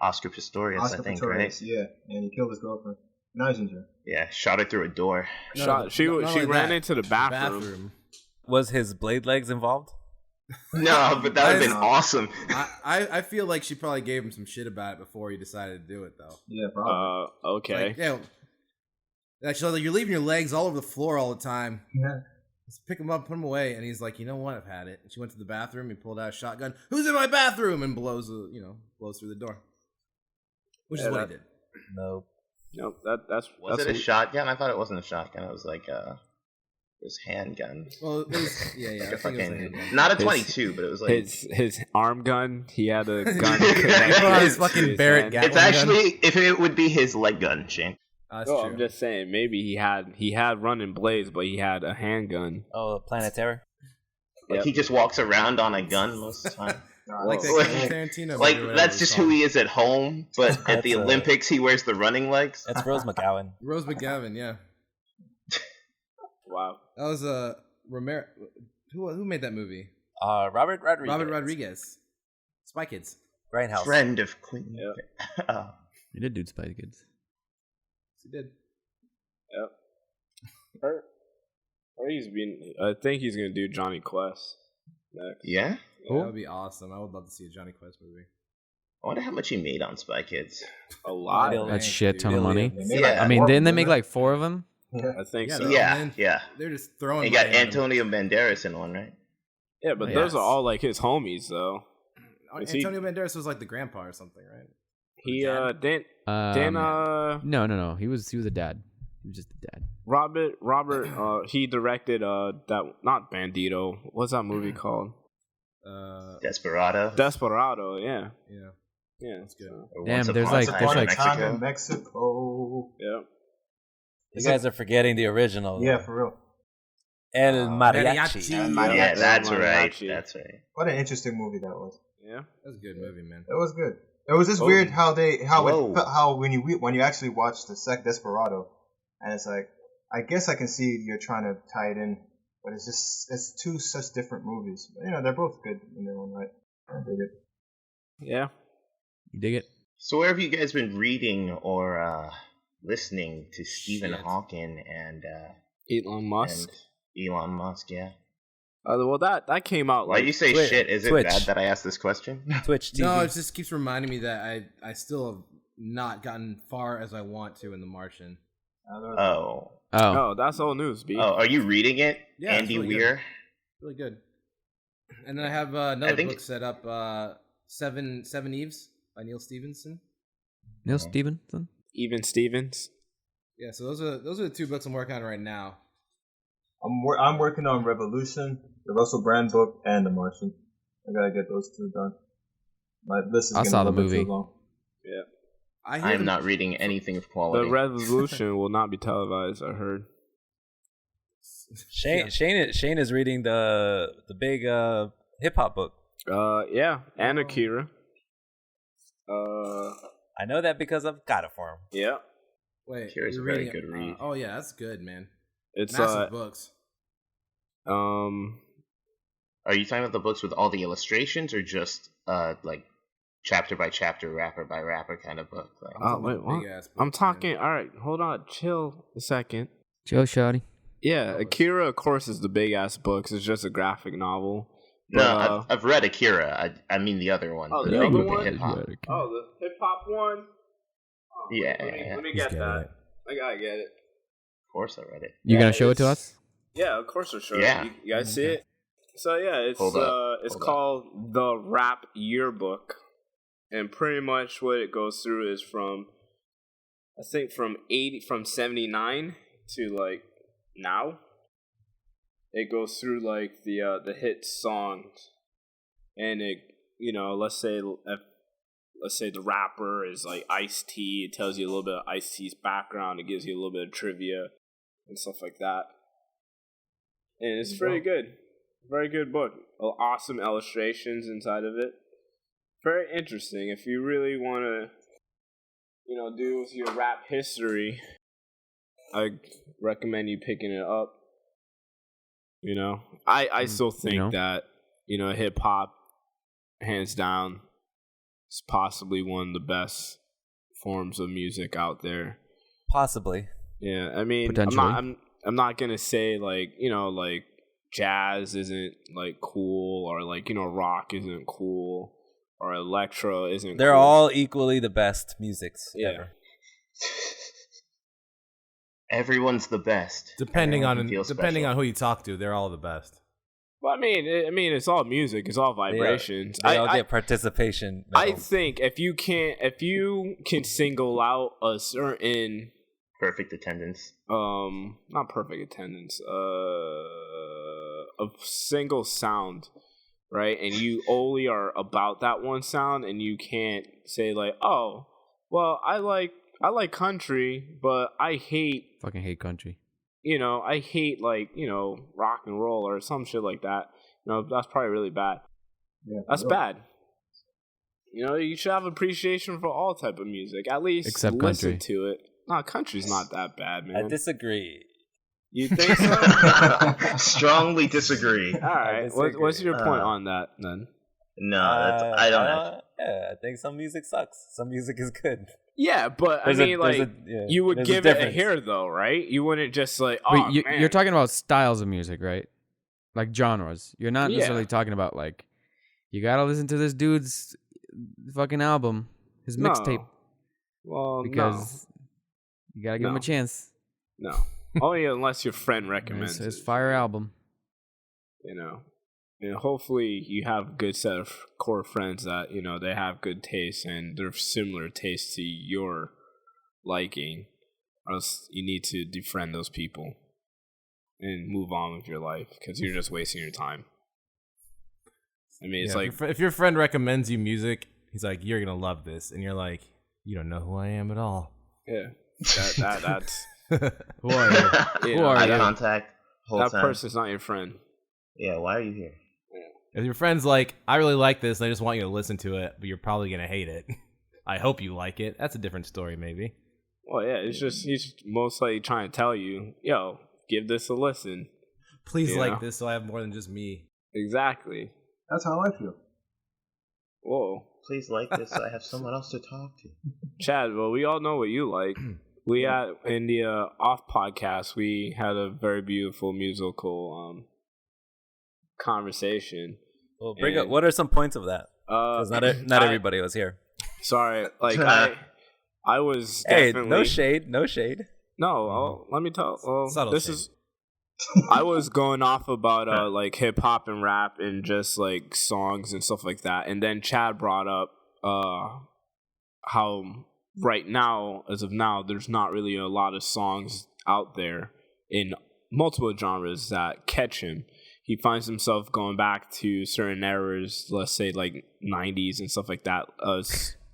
Oscar Pistorius, Oscar I think, Pistorius, right? yeah, and he killed his girlfriend. Now he's injured. Yeah, shot her through a door. Shot. She not she only ran that, into the bathroom. Was his blade legs involved? No, but that would have been awesome. I feel like she probably gave him some shit about it before he decided to do it, though. Yeah, probably. Okay. Like, yeah. Actually, like, you're leaving your legs all over the floor all the time. Yeah. Let's pick him up, put him away, and he's like, you know what? I've had it. And she went to the bathroom. He pulled out a shotgun. Who's in my bathroom? And blows through the door. Which is Yeah, what that- he did. No. Nope. That's Was that's it a shotgun? I thought it wasn't a shotgun. It was like this handgun. Well, it was, yeah. Like I a think it was a fucking, handgun. not a His- 22, but it was like. his arm gun. He had a gun. He connected put on his to fucking his Barrett hand. Gatling It's actually, if it would be his leg gun, Shane. That's Oh, true. I'm just saying. Maybe he had running blades, but he had a handgun. Oh, Planet Terror. Like Yep. he just walks around on a gun most of the time. like that Whoa. Quentin Tarantino movie, Like whatever that's it's just called. who he is at home, but at the That's, Olympics he wears the running legs. That's Rose McGowan. Rose McGavin, yeah. Wow. That was Romero. Who made that movie? Robert Rodriguez. Robert Rodriguez. Spy Kids. Grindhouse. Friend of Queen. Yep. You did do Spy Kids. He did. Yep. Or he's been. I think he's gonna do Johnny Quest next. Yeah? Yeah, that would be awesome. I would love to see a Johnny Quest movie. I wonder how much he made on Spy Kids. A lot. Billion. That's Thank shit you. ton of money. They made Yeah. I mean, four didn't they of make them. like 4 of them? I think Yeah, so. they're- Yeah, man. yeah. They're just throwing. He got money at him. Antonio Banderas in one, right? Yeah, but Yes. those are all like his homies, though. Is he- Antonio Banderas was like the grandpa or something, right? He Dad? didn't No. He was a dad. He was just a dad. Robert he directed that, not Bandito. What's that movie called? Desperado, yeah. Yeah, that's good. Or Damn, Once there's Upon a like- Time there's in like- Time Mexico. in Mexico. Yeah. You guys are forgetting the original. Yeah, for real. El Mariachi. Mariachi. Yeah, that's Mariachi. right. That's right. What an interesting movie that was. Yeah. That's a good movie, man. It was good. It was just weird how when you actually watch the Desperado, and it's like, I guess I can see you're trying to tie it in, but it's two such different movies. You know, they're both good in their own right. I dig it. Yeah. You dig it? So where have you guys been reading or listening to Stephen Shit. Hawking and Elon Musk. Elon Musk? Yeah. Well, that came out Why like do you say Twitch. shit? Is it Twitch. bad that I asked this question? Twitch TV. No, it just keeps reminding me that I still have not gotten far as I want to in The Martian. Oh. Oh, that's old news, B. Oh, are you reading it? Yeah, it's Andy really good. Weir? Really good. And then I have another think- book set up, Seven Eves by Neil Stevenson. Neil Stevenson? Even Stevens. Yeah, so those are the two books I'm working on right now. I'm working on Revolution, the Russell Brand book, and The Martian. I gotta get those two done. My list is I getting saw a the little bit movie. too long. Yeah. I hear I am them- not reading anything of The quality. Revolution will not be televised, I heard. Shane is reading the big hip hop book. Yeah, and Akira. I know that because I've got it for him. Yeah. Wait, Here's you're a very reading good read. oh yeah, that's good, man. It's Massive books. Are you talking about the books with all the illustrations, or just like chapter by chapter, rapper by rapper kind of book? Like, Oh wait, what? Big-ass I'm books, talking. man. All right, hold on, chill a second. Joe Shotty. Yeah, Akira, of course, is the big ass books. It's just a graphic novel. no, But, I've read Akira. I mean the other one. Oh, the the big other with one? the hip hop. Oh, the hip hop one. Oh, Yeah, let me He's get getting that. it. I gotta get it. Of course, I read it. You Yeah, gonna show it to it's- us? Yeah, of course, for sure. Yeah. You guys see it? So yeah, it's Hold up. it's Hold up. called the Rap Yearbook, and pretty much what it goes through is from, I think from 79 to like now. It goes through like the hit songs, and it, you know, let's say the rapper is like Ice-T. It tells you a little bit of Ice-T's background. It gives you a little bit of trivia and stuff like that. And it's pretty good. Very good book. Awesome illustrations inside of it. Very interesting. If you really want to, you know, do with your rap history, I recommend you picking it up. You know, I still think you know? that, you know, hip hop, hands down, is possibly one of the best forms of music out there. Possibly. Yeah, I mean, Potentially. I'm not gonna say like, you know, like jazz isn't like cool, or like, you know, rock isn't cool, or electro isn't. They're cool. all equally the best musics Yeah. ever. Everyone's the best. Depending Everyone on can feel depending special. on who you talk to, they're all the best. Well, I mean, it's all music. It's all vibrations. They all I get participation. I medals. think if you can single out a certain Perfect attendance. not perfect attendance, a single sound, right? And you only are about that one sound, and you can't say like, oh, well, I like country, but I hate, Fucking hate country. you know, I hate like, you know, rock and roll or some shit like that. You know, that's probably really bad. Yeah, That's bad. You know, you should have appreciation for all type of music. At least Except listen country. to it. No, country's not that bad, man. I disagree. You think so? Strongly disagree. All right. disagree. What's your point on that then? No, I don't have. Yeah, I think some music sucks. Some music is good. Yeah, but There's I a- mean, there's like, a- yeah, you would there's a give it a difference. hear, though, right? You wouldn't just like, oh, Wait, man. you're talking about styles of music, right? Like genres. You're not Yeah. necessarily talking about like you gotta listen to this dude's fucking album, his No. mixtape, Well, because you gotta give him No. a chance. no. Only unless your friend It's recommends his it. fire album. You know, and hopefully you have a good set of core friends that, you know, they have good taste and they're similar tastes to your liking, or else you need to defriend those people and move on with your life because you're just wasting your time. I mean, it's Yeah, like if your friend recommends you music, he's like, "You're gonna love this," and you're like, "You don't know who I am at all." yeah, that's Who are you? you Who know, are Eye you? contact. Whole that time. person's not your friend. Yeah, why are you here? If your friend's like, "I really like this," and I just want you to listen to it, but you're probably gonna hate it. I hope you like it. That's a different story, maybe. Well, yeah, it's just he's most likely trying to tell you, yo, give this a listen. Please You like know? this, so I have more than just me. Exactly. That's how I feel. Whoa, Please like this. So I have someone else to talk to. Chad. Well, we all know what you like. We had in the off podcast, we had a very beautiful musical conversation. Well, bring up. And, What are some points of that? Because not everybody was here. Sorry, like I was Hey, definitely no shade, no shade. No, let me tell. Well, Subtle this shade. is. I was going off about like hip hop and rap and just like songs and stuff like that, and then Chad brought up how right now, as of now, there's not really a lot of songs out there in multiple genres that catch him. He finds himself going back to certain eras, let's say like 90s and stuff like that.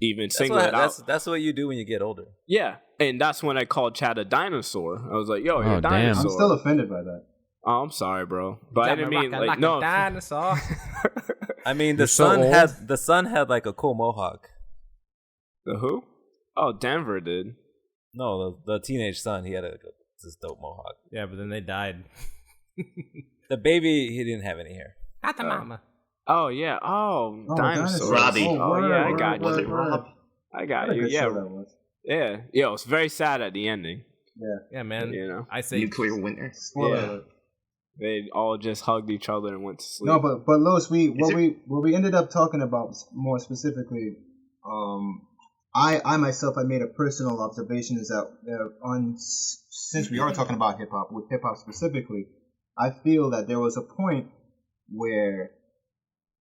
Even singling it out. That's what you do when you get older. Yeah, and that's when I called Chad a dinosaur. I was like, "Yo, you're Oh, a damn. dinosaur." I'm still offended by that. Oh, I'm sorry, bro, but I didn't mean like no. dinosaur. I mean, You're so old. the son had like a cool mohawk. The who? Oh, Denver did. No, the teenage son, he had this dope mohawk. Yeah, but then they died. The baby, he didn't have any hair. Not the mama. Oh yeah. Oh, dinosaur. Robbie. Oh yeah, I got Was you. it Rob? I got What a you. good Yeah, show that was. yeah. Yo, it's very sad at the ending. Yeah, man. You know, I say Nuclear winter. Spoiler Yeah. alert. they all just hugged each other and went to sleep. No, but Lois, what we ended up talking about more specifically, I myself, I made a personal observation is that since we are talking about hip hop, with hip hop specifically, I feel that there was a point where,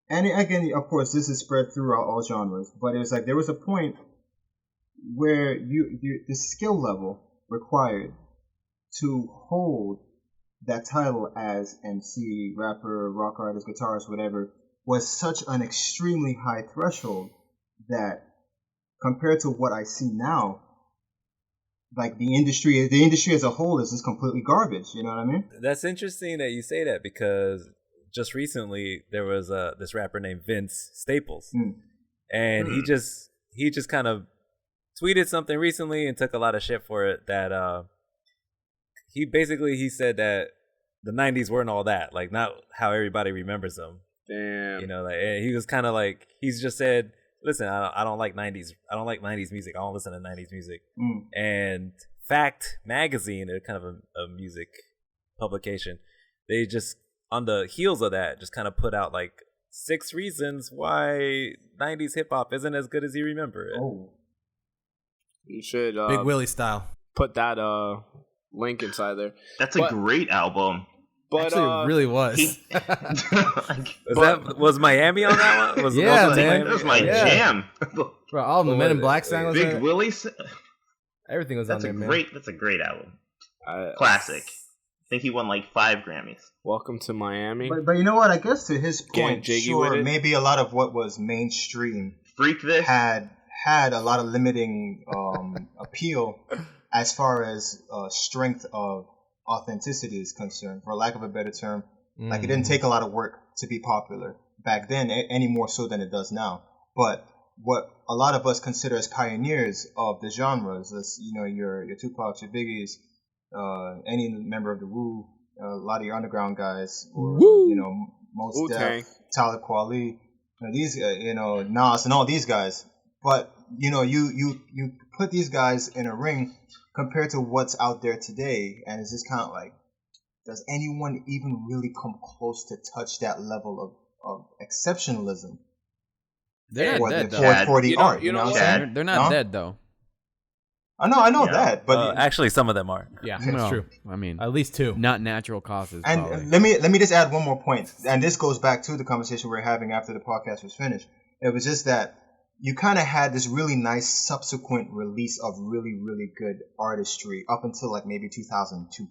and again, of course, this is spread throughout all genres, but it was like there was a point where the skill level required to hold that title as MC, rapper, rock artist, guitarist, whatever, was such an extremely high threshold that compared to what I see now, like the industry as a whole is just completely garbage. You know what I mean? That's interesting that you say that because just recently there was this rapper named Vince Staples, and he just kind of tweeted something recently and took a lot of shit for it. That he said that the '90s weren't all that, like not how everybody remembers them. Damn. You know, like he was kind of like he's just said, listen, I don't like '90s. I don't like '90s music. I don't listen to '90s music. And Fact Magazine, they're kind of a music publication. They just on the heels of that, just kind of put out like 6 reasons why '90s hip hop isn't as good as you remember it. Oh, You should Big Willie style. put that link inside there. That's a great album. But Actually, it really was. Was Miami on that one? Yeah, was man. That was my Yeah. jam. Bro, all the Men in Black sound was Big there. Willie. Everything was That's on a there, man. great. That's a great album. Classic. I think he won like 5 Grammys. Welcome to Miami. but you know what? I guess to his Getting point, jiggy with sure, it. maybe a lot of what was mainstream Freak this. had a lot of limiting appeal as far as strength of authenticity is concerned, for lack of a better term. Like it didn't take a lot of work to be popular back then, any more so than it does now. But what a lot of us consider as pioneers of the genres, your Tupacs, your Biggies, any member of the Wu, a lot of your underground guys, or Mos Wu-Tang. Def, Talib Kweli, these Nas and all these guys. But you put these guys in a ring compared to what's out there today, and it's just kind of like, does anyone even really come close to touch that level of exceptionalism? They're for not dead, the, though. for the art, you know what I'm what? saying? They're not No? dead, though. I know Yeah. that, but Actually, some of them are. Yeah, No, that's true. I mean, At least 2. not natural causes. probably. and let me just add one more point, and this goes back to the conversation we were having after the podcast was finished. It was just that you kind of had this really nice subsequent release of really, really good artistry up until like maybe 2002,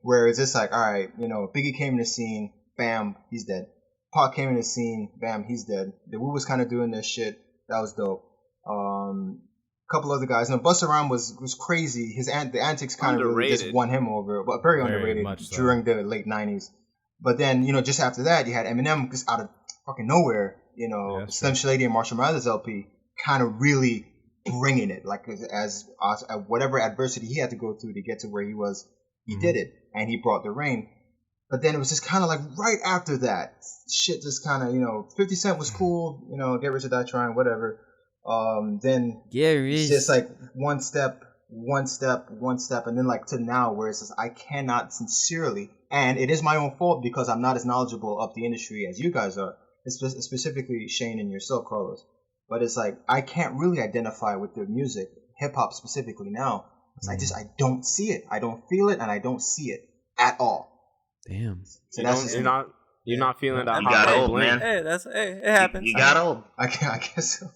where it's just like, all right, Biggie came in the scene, bam, he's dead. Pac came in the scene, bam, he's dead. The Wu was kind of doing this shit. That was dope. Couple other guys. Now, Busta Rhymes was crazy. The antics kind of really just won him over, but very underrated during the late '90s. But then, just after that, you had Eminem just out of fucking nowhere. Slim Shady and Marshall Mathers LP kind of really bringing it, like as whatever adversity he had to go through to get to where he was, he did it, and he brought the rain. But then it was just kind of like right after that, shit just kind of, 50 Cent was cool, Get Rich or Die Trying, whatever. Then it's just like one step, and then like to now where it says I cannot sincerely, and it is my own fault because I'm not as knowledgeable of the industry as you guys are, specifically Shane and yourself, Carlos. But it's like I can't really identify with the music, hip hop specifically now. I don't see it, I don't feel it, and I don't see it at all. Damn. So you're not feeling that. You got old, man. Hey, it happens. You got old. I guess so.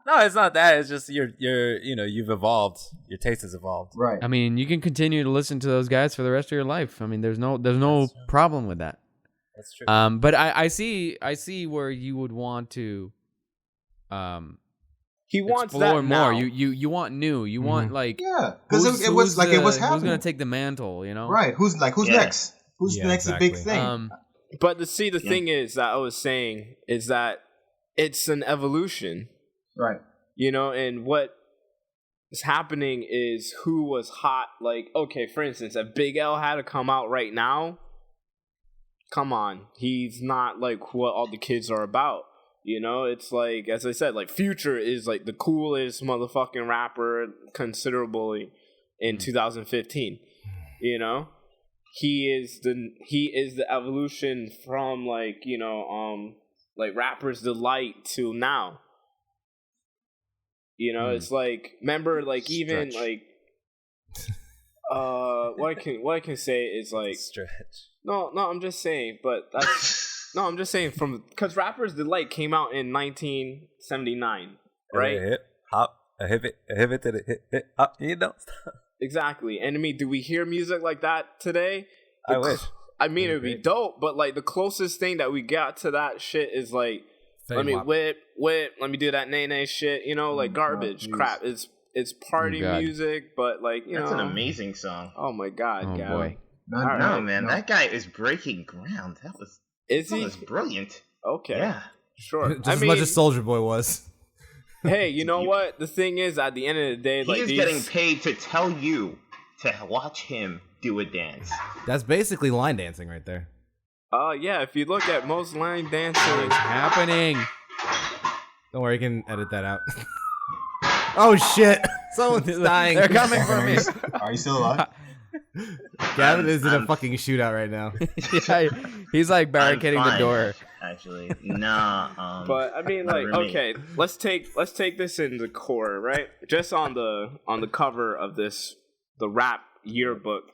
No, it's not that. It's just you've evolved. Your taste has evolved. Right. I mean, you can continue to listen to those guys for the rest of your life. I mean, there's no problem with that. That's true. But I see where you would want to he wants explore that more. now. You want new. You want like because it was happening. Who's gonna take the mantle? Right. Who's next? Who's the next big thing? But the thing is that I was saying is that it's an evolution. Right. And what is happening is who was hot. Like, okay, for instance, if Big L had to come out right now, come on. He's not like what all the kids are about. It's like, as I said, like Future is like the coolest motherfucking rapper considerably in 2015. He is the evolution from like, like Rapper's Delight to now. It's like, remember, like, even like what I can say is like Stretch. No, I'm just saying, but that's no, I'm just saying because Rapper's Delight came out in 1979, right? Hip hop, a hip it to the hip hop, you don't stop. Exactly. And I mean, do we hear music like that today? I wish. I mean, it would be dope, but like the closest thing that we got to that shit is like, let me whip, let me do that nay shit, like garbage crap. It's party music, but like, That's an amazing song. Oh my God, oh Gavin. boy. No, man, that guy is breaking ground. That was brilliant. Okay. Yeah. Sure. Just as much as Soulja Boy was. Hey, you know what? The thing is, at the end of the day, he is getting paid to tell you to watch him do a dance. That's basically line dancing right there. Yeah, if you look at most line dancing Happening. Don't worry, you can edit that out. Oh shit! Someone's dying. They're coming for me. Are you still alive? Gavin is in a fucking shootout right now. Yeah, he's like barricading the door. Actually, nah. But I mean, like, okay, let's take this in the core, right? Just on the cover of this, the rap yearbook.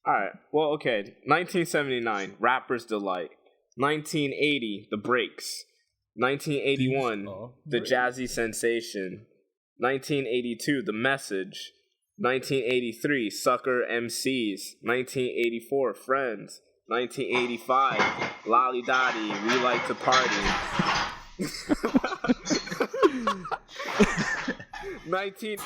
All right. Well, okay. 1979, Rapper's Delight. 1980, The Breaks. 1981, The Jazzy Sensation. 1982, The Message. 1983, Sucker MCs. 1984, Friends. 1985, Lolly Dottie, We Like to Party. 19.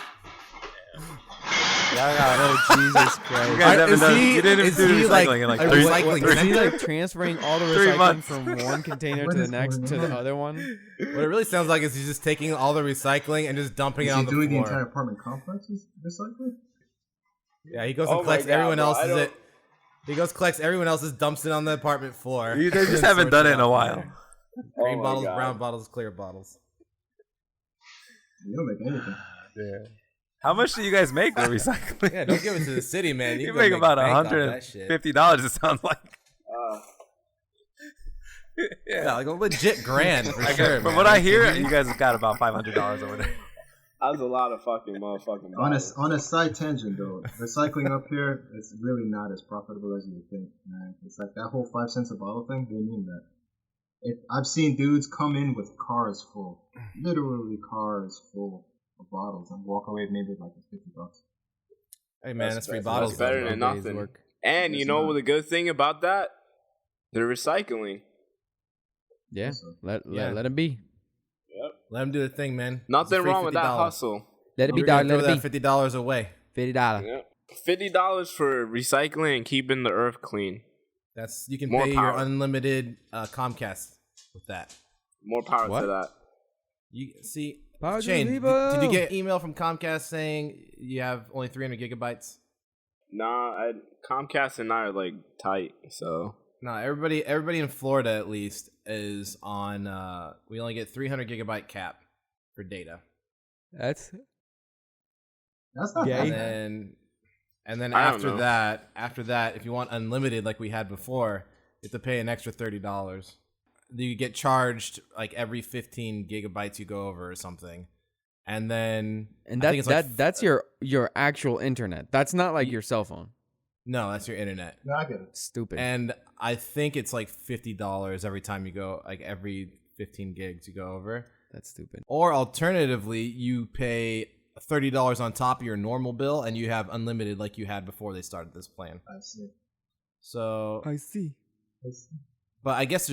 Oh Jesus Christ! You guys haven't done. You didn't is do he recycling in like a 3 recycling Is he like transferring all the 3 recycling months. from one container to the next to the other one? What it really sounds like is he's just taking all the recycling and just dumping it on the floor. Is he doing the entire apartment complex recycling? Yeah, he goes and collects everyone else's. He goes collects everyone else's, dumps it on the apartment floor. They just haven't done it in a while. Green bottles, brown bottles, clear bottles. You don't make anything. Yeah. How much do you guys make for recycling? Yeah, don't give it to the city, man. You can make about bank off that shit. $150. It sounds like. Yeah, like a legit grand for sure. From what I hear, you guys have got about $500 over there. That was a lot of fucking motherfucking bottles. On a side tangent though, recycling up here is really not as profitable as you would think, man. It's like that whole 5 cents a bottle thing. They mean that. I've seen dudes come in with cars full, literally cars full of bottles, and walk away maybe with like $50. Hey man, that's free bottles. That's better than nothing. And you know what the good thing about that? They're recycling. Yeah, So, let him be. Let them do their thing, man. Nothing It's a free wrong with that $50. hustle. Let it be, We're gonna dog. throw Let that it be. $50 away. $50. Yep. $50 for recycling and keeping the earth clean. That's you can More pay power. your unlimited Comcast with that. More power What? to that. You see, Power to Shane, the did you people. get email from Comcast saying you have only 300 gigabytes? Nah, Comcast and I are like tight, so No, everybody in Florida at least is on. We only get 300 gigabyte cap for data, That's that's not Gay. bad. and then I don't know. after that, if you want unlimited like we had before, you have to pay an extra $30. You get charged like every 15 gigabytes you go over or something, and then and I think that it's like that's your actual internet. That's not like your cell phone. no, that's your internet. No, I get it. Stupid. And I think it's like $50 every time you go, like every 15 gigs you go over. That's stupid. Or alternatively, you pay $30 on top of your normal bill and you have unlimited like you had before they started this plan. I see. So, I see. but I guess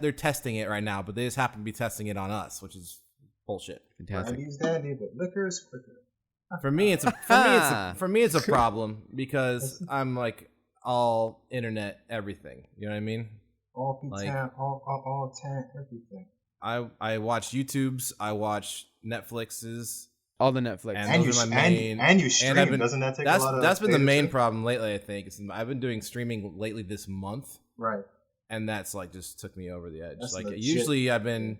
they're testing it right now, but they just happen to be testing it on us, which is bullshit. Fantastic. Brandy's dandy, but liquor is quicker. For me, it's a problem because I'm like all internet everything. You know what I mean? All Like- P10, all 10, everything. I watch YouTube's, I watch Netflix's, All the Netflix. And those are my main- and you and stream. I've been- Doesn't that take a lot of that's been the data main too? problem lately. I think I've been doing streaming lately this month, Right. and that's like just took me over the edge. That's like legit. usually I've been,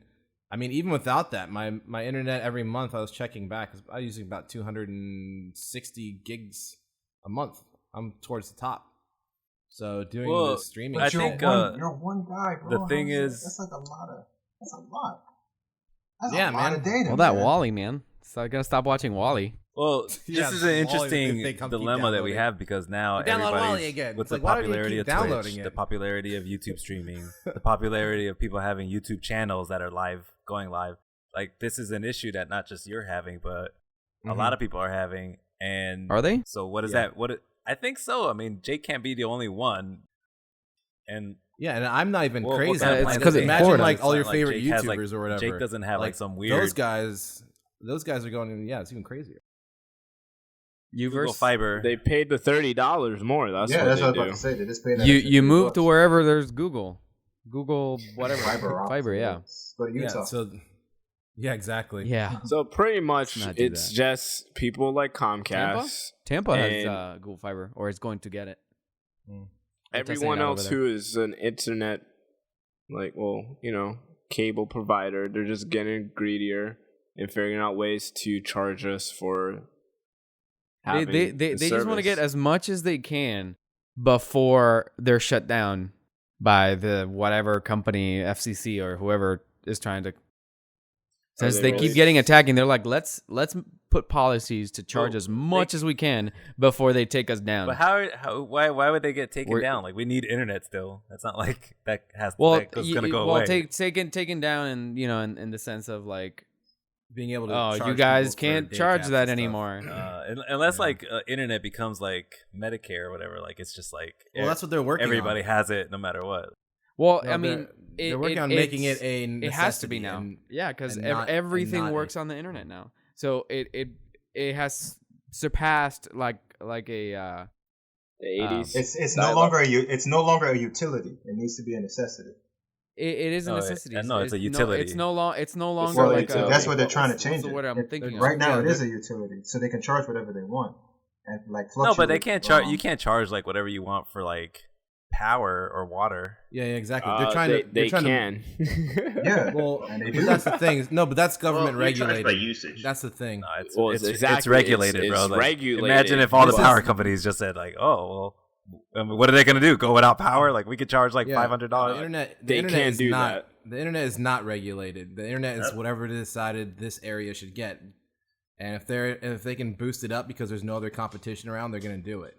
I mean, even without that, my internet every month I was checking back. I'm using about 260 gigs a month. I'm towards the top. So doing Well, the streaming, I But you're think, you're one guy, bro. the thing How's that- is- that's like a lot of. That's a lot. That's Yeah, a lot man. of data. Well, that man. Wally, man. So I gotta stop watching Wally. Well, Yeah, this is an Wally, interesting they come keep dilemma that we downloading. have because now You download everybody's Wally again. with It's the like, why do you popularity keep of downloading Twitch, it? the popularity of YouTube streaming, the popularity of people having YouTube channels that are going live. Like this is an issue that not just you're having, but a lot of people are having. And Are they? So what is Yeah. that? I think so. I mean, Jake can't be the only one. And yeah, and I'm not even Well, crazy. what kind of it's plan 'cause is it's it? Imagine Florida. like all your It's not like favorite Jake has, YouTubers or whatever. Jake doesn't have like some weird Those guys are going in. Yeah, it's even crazier. Google Fiber. they paid the $30 more. That's Yeah, what that's they what I was do. about to say. They just paid that You extra you $3 move to wherever there's Google, whatever, fiber. fiber. Yeah, Go to Utah. Yeah, so yeah, exactly. yeah. So pretty much, Let's not do it's that. just people like Comcast. Tampa has And- Google Fiber, or is going to get it. They're testing Everyone it out else over who is an internet, cable provider, they're just getting greedier and figuring out ways to charge us for having They the just want to get service. as much as they can before they're shut down by the whatever company, FCC or whoever is trying to. Since they they really- keep getting attacking, they're like, let's put policies to charge Well, as much as we can before they take us down. But why would they get taken We're- down? Like we need internet still. That's not like that has well, that's gonna go away. taken down, and in the sense of like, Being able to. oh, charge you guys people for can't data charge caps that and stuff. anymore. Unless like internet becomes like Medicare or whatever, like it's just like Well, that's what they're working. everybody on. has it no matter what. Well, No, I mean, they're working on making it it's- a. It has to be necessity now. and- Yeah, because and not- everything and not works on the internet now. So it has surpassed like a The 80s. It's no longer a utility. It needs to be a necessity. it is a No, necessity. no, it's a utility. It's no longer Well, like a, that's what they're trying to what's change the it. word I'm It- thinking of? right now, it Yeah, is a utility, so they can charge whatever they want, and like No, but they fluctuate, can't charge. You can't charge like whatever you want for like power or water. Yeah, exactly. They're trying to. They They're trying can. Yeah, Well, and they but do. that's the thing. No, but that's government Well, we charge regulated. by usage. That's the thing. No, it's, Well, it's, exactly. it's regulated, It's bro. Like, regulated. Imagine if all the This power is- companies just said like, oh well, what are they gonna do? Go without power? Like we could charge like Yeah, $500. The internet. They internet can't is do not, that. The internet is not regulated. The internet is whatever they decided this area should get. And if they can boost it up because there's no other competition around, they're gonna do it.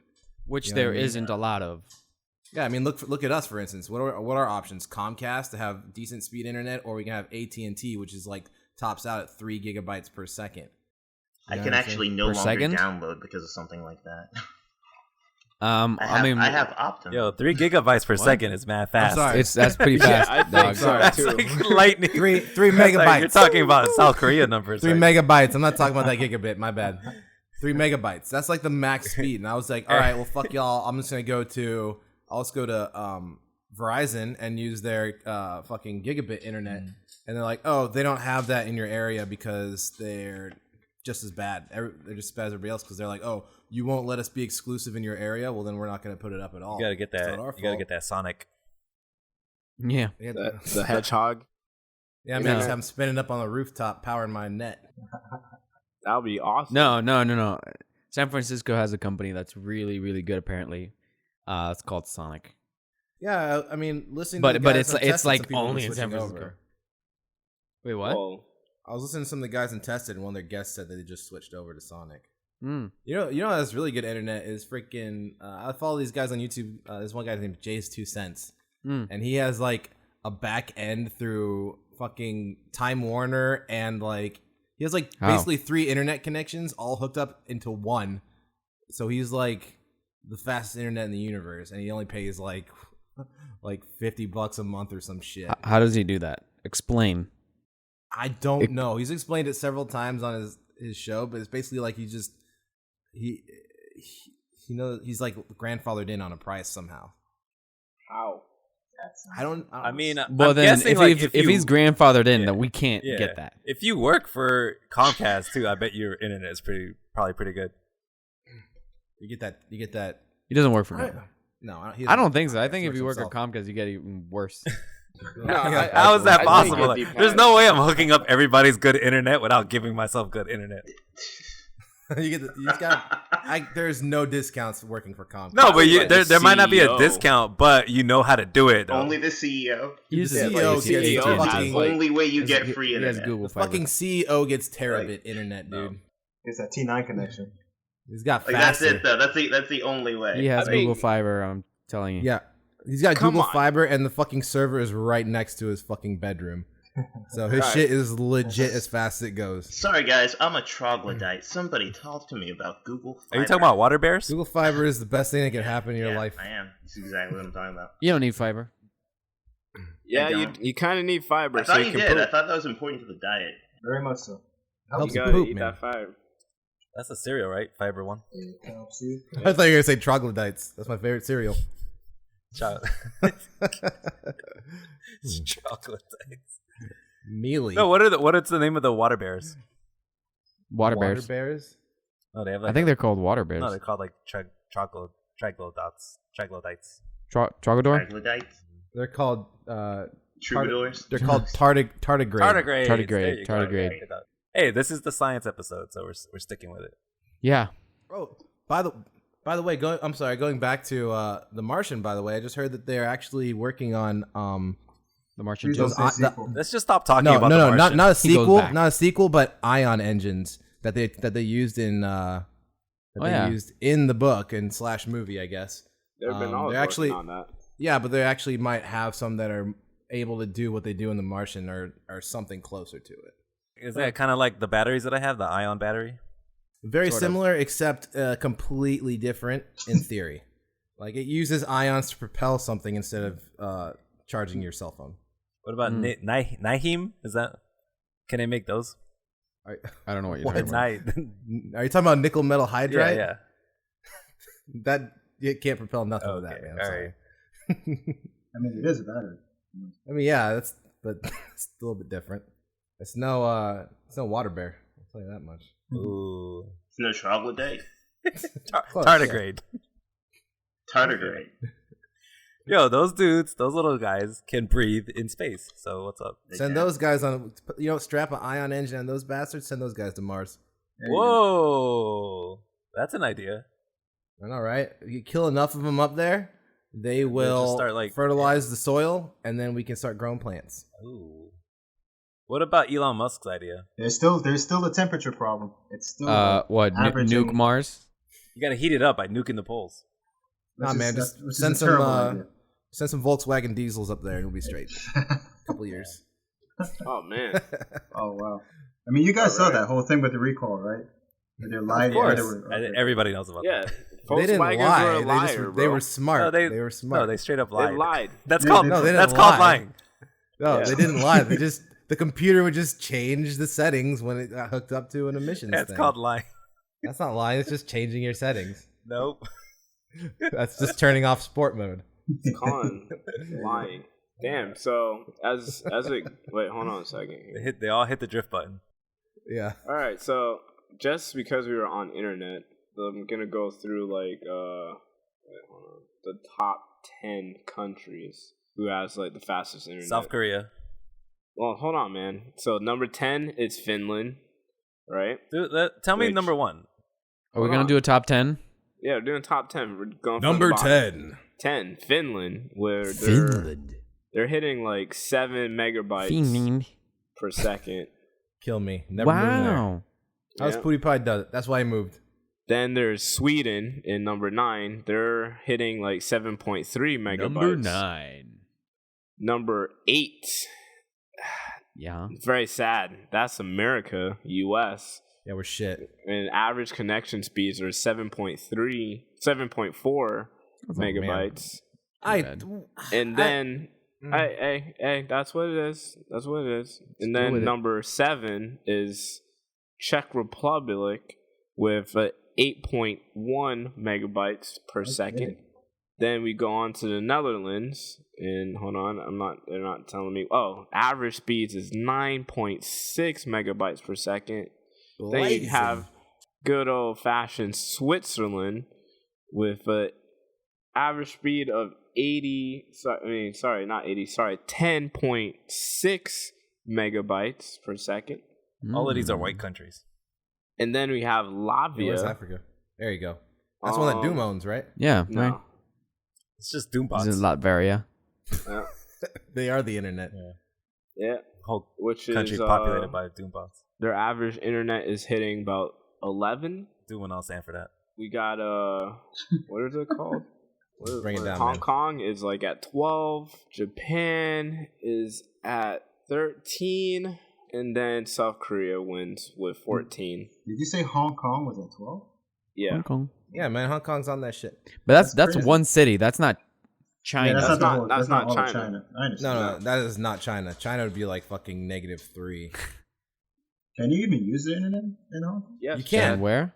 which You know there what I mean? isn't a lot of. Yeah, I mean, look at us for instance. What are options? Comcast to have decent speed internet, or we can have AT&T, which is like tops out at 3 gigabytes per second. I You know can what I'm actually saying? no Per longer second? download because of something like that. I have Optimum. Yo, 3 gigabytes per second is mad fast. sorry. that's pretty fast, I think dog. so That's too. like lightning. 3 That's megabytes. like you're talking about South Korea numbers. 3 right? megabytes. I'm not talking about that gigabit. My bad. 3 megabytes. That's like the max speed. And I was like, all right, well, fuck y'all. I'm just gonna I'll just go to Verizon and use their fucking gigabit internet. And they're like, oh, they don't have that in your area because they're just as bad. They're just as bad as everybody else because they're like, oh, you won't let us be exclusive in your area. Well, then we're not gonna put it up at all. You gotta get It's that. not our You gotta fault. get that Sonic. Yeah. Yeah, The hedgehog. yeah, man, I'm spinning up on the rooftop, powering my net. That would be awesome. No. San Francisco has a company that's really, really good. Apparently, it's called Sonic. Yeah, I mean, listening. But to the guys it's on it's Tested, like some people were only in San switching Francisco. over. Wait, what? Well, I was listening to some of the guys in Tested, and one of their guests said that they just switched over to Sonic. Mm. You know that's really good internet is freaking. I follow these guys on YouTube. There's one guy named Jay's 2 Cents, and he has like a back end through fucking Time Warner, and like he has like basically 3 internet connections all hooked up into one. So he's like the fastest internet in the universe, and he only pays like $50 a month or some shit. How does he do that? Explain. I don't know. He's explained it several times on his show, but it's basically like he knows he's like grandfathered in on a price somehow. how? I mean, Well, I'm then guessing, if, like, if he's grandfathered in, Yeah. then we can't yeah. get that. If you work for Comcast too, I bet your internet is probably pretty good. You get that. He doesn't work for me. No, I don't think so. I think if works you work at himself. Comcast, you get even worse. No, How is that I think possible? it Like, depends. there's no way I'm hooking up everybody's good internet without giving myself good internet. There's no discounts working for Comcast. No, but like the there might not be a CEO. discount, but you know how to do it. Though. Only the CEO. The He's CEO like, gets CEO the has, fucking, like- Only way you get he free has internet. Google the Fiber. fucking CEO gets terabit internet, dude. It's a T9 connection. He's got Like that's faster. it though. That's the only way. He has I mean- Google Fiber. I'm telling you. Yeah, he's got Come Google on. Fiber, and the fucking server is right next to his fucking bedroom. So his Right. shit is legit as fast as it goes. Sorry guys, I'm a troglodyte. Somebody talk to me about Google Fiber. Are you talking about water bears? Google Fiber is the best thing that can happen in your Yeah, life. I am. That's exactly what I'm talking about. You don't need fiber. Yeah, I you don't. kind of need fiber. I thought so you can did. poop. I thought that was important to the diet. Very much so. Helps You you gotta poop, eat man. that fiber. That's a cereal, right? Fiber one. It helps you. I thought you were gonna say troglodytes. That's my favorite cereal. Chocolate. Chocolate. Mealy. No, what's the name of the water bears? Water bears. bears. No, they have like I think they're called water bears. no, they're called like troglodytes. Trogodor? Troglodytes? They're called Troubadours? they're called tardigrade. Tardigrades. Tardigrade, There you go. tardigrade. Hey, this is the science episode, so we're sticking with it. Yeah. Oh, by the way, going back to The Martian. By the way, I just heard that they're actually working on The Martian Please too. don't say sequel. Let's just stop talking no, about no, the no, Martian. not a He goes sequel, back. not a sequel, but ion engines that they used in used in the book and / movie, I guess. They've been all they're actually on that. yeah, but they actually might have some that are able to do what they do in The Martian or something closer to it. Is that kind of like the batteries that I have, the ion battery? Very Sort of. similar, except completely different in theory. Like it uses ions to propel something instead of charging your cell phone. What about Nihim? Is that? Can I make those? I don't know what you're What? talking about. Are you talking about nickel metal hydride? Yeah. That it can't propel nothing with Okay, that, man. I'm all sorry. I mean, it is a battery. I mean, yeah, but it's a little bit different. It's no water bear. I'll tell you that much. Ooh. It's no troglodyte? Close, Tardigrade. Tardigrade. Yo, those dudes, those little guys can breathe in space. So what's up? Send those guys on. Strap an ion engine on those bastards. Send those guys to Mars. Whoa, that's an idea. I know, right? You kill enough of them up there, they will start, like- fertilize the soil, and then we can start growing plants. Ooh. What about Elon Musk's idea? There's still a temperature problem. It's still What? averaging- Nuke Mars? You gotta heat it up by nuking the poles. which Nah, is- man, that's- just which is send a terrible some idea. send some Volkswagen diesels up there, and we'll be straight. A couple years. Oh man. Oh wow! I mean, you guys saw that whole thing with the recall, right? They're lying. Of course, Okay. everybody knows about Yeah, that. They didn't Volkswagens lie. were a liar, they bro. were smart. No, they were smart. No, they straight up They lied. lied. That's They- called they- No, they didn't that's called lie. lying. No, Yeah. they didn't lie. The computer would just change the settings when it got hooked up to an emissions That's thing. called lying. That's not lying. It's just changing your settings. Nope. That's just turning off sport mode. Con lying. Damn. So as it wait, hold on a second. They all hit the drift button. Yeah. All right. So just because we were on internet, I'm gonna go through like wait, hold on, the top 10 countries who has like the fastest internet. South Korea. Well, hold on, man. So number 10 is Finland, right? Dude, tell me Which- number one. Are we Hold gonna on. do a top 10? Yeah, we're doing top 10. We're going from Number the bottom. 10. 10, Finland, where they're hitting like 7 megabytes per second. Kill me. Never moved there. Wow. How's Yeah. PewDiePie does it? That's why he moved. Then there's Sweden in number 9. They're hitting like 7.3 megabytes. Number 9. Number 8. Yeah. Very sad. That's America, US. Yeah, we're shit. And average connection speeds are 7.4 megabytes. bad. And then, hey, that's what it is. That's what it is. And go then with it. number 7 is Czech Republic with 8.1 megabytes per second. Then we go on to the Netherlands, and hold on, they're not telling me. Oh, average speeds is 9.6 megabytes per second. Then you have good old fashioned Switzerland with an average speed of 10.6 megabytes per second. All of these are white countries. And then we have West Latvia. Africa. There you go. That's one that Doom owns, right? Yeah. No. Right. It's just This Doombots. is Latveria. Yeah. They are the internet. Yeah. Whole Which country is populated by Doombots. their average internet is hitting about 11. Doing all stand for that. We got what is it called? Bring it down, Hong man. Kong is like at 12. Japan is at 13, and then South Korea wins with 14. Did you say Hong Kong was at 12? Yeah, Hong Kong. Yeah, man. Hong Kong's on that shit. But that's That's crazy. one city. That's not China. Yeah, that's not the not- whole. that's That's not not all of China. China. I understand. No, that is not China. China would be like fucking -3. Can you even use the internet in Hong Kong? yes. You can't. And where?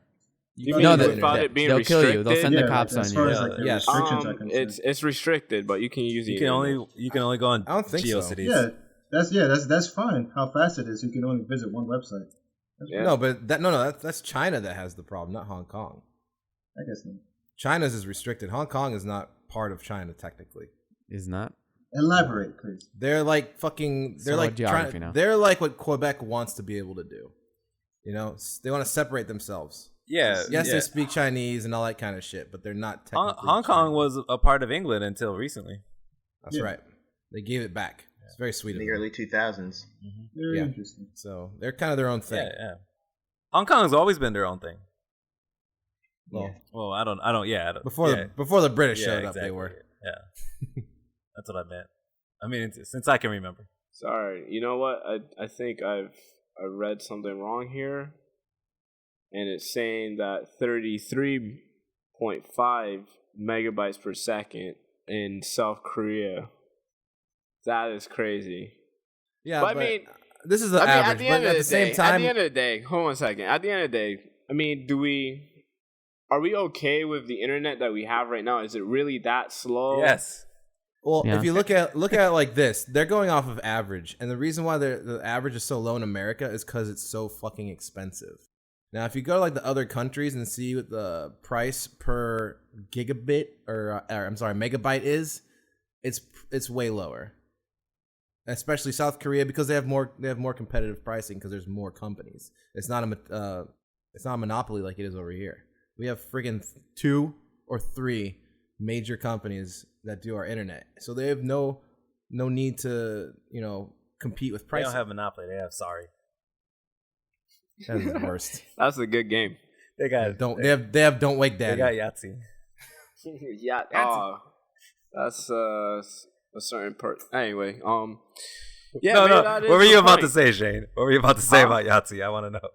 You No, mean that- without it being they'll kill you. restricted? They'll send the Yeah, cops as on far you. as like the Yes. restrictions are concerned. It's restricted, but you can use the You can only go on I don't think so. GeoCities. That's fine. How fast it is, you can only visit one website. Yeah. No, but that's China that has the problem, not Hong Kong. I guess not. China's is restricted. Hong Kong is not part of China technically. Is not. Elaborate, please. They're like fucking. They're So like geography now. They're like what Quebec wants to be able to do. You know, they want to separate themselves. Yeah. Yes, yeah. they speak Chinese and all that kind of shit, but they're not technically. Hong Kong China. was a part of England until recently. That's Yeah. right. They gave it back. It's very sweet In of the them. early 2000s. Very Yeah. interesting. So they're kind of their own thing. Yeah, yeah. Hong Kong's always been their own thing. Well, Well, I don't. Yeah, I don't, before yeah, before the British yeah, showed up, exactly. they were. Yeah, that's what I meant. I mean, since I can remember. Sorry, you know what? I think I read something wrong here, and it's saying that 33.5 megabytes per second in South Korea. That is crazy. Yeah, But I mean, this is the I mean, average. at the But end at of the the same day, time, at the end of the day, hold on a second. At the end of the day, I mean, are we okay with the internet that we have right now? Is it really that slow? Yes. well, Yeah. if you look at it like this, they're going off of average, and the reason why the average is so low in America is because it's so fucking expensive. Now, if you go to like the other countries and see what the price per gigabit or megabyte is, it's way lower. Especially South Korea because they have more competitive pricing because there's more companies. It's not a monopoly like it is over here. We have friggin' 2 or 3 major companies that do our internet, so they have no need to compete with They pricing. don't have Monopoly. They have Sorry. That is the worst. That's a good game. They got They have Don't Wake They Daddy. got Yahtzee. Yeah. Oh, that's a certain part. Anyway, yeah. no, maybe no. that What were is you the about to point. say, Shane? What were you about to say about Yahtzee? I want to know.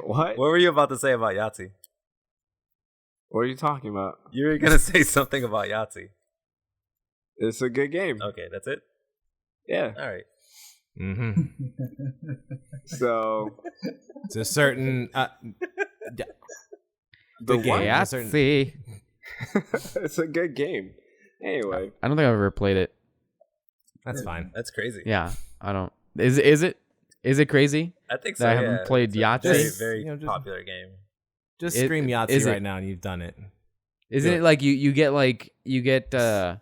What? What were you about to say about Yahtzee? What are you talking about? You were gonna say something about Yahtzee. It's a good game. Okay, that's it. Yeah. All right. Mm-hmm. So It's a certain the game. one, Yeah. Yahtzee. it's a good game. Anyway, I don't think I've ever played it. That's fine. That's crazy. Yeah, I don't. Is it crazy? I think so. That I haven't played It's a Yahtzee? Very, Just, very just- popular game. Just It- scream Yahtzee is it- right now, and you've done it. Isn't it like you get pairs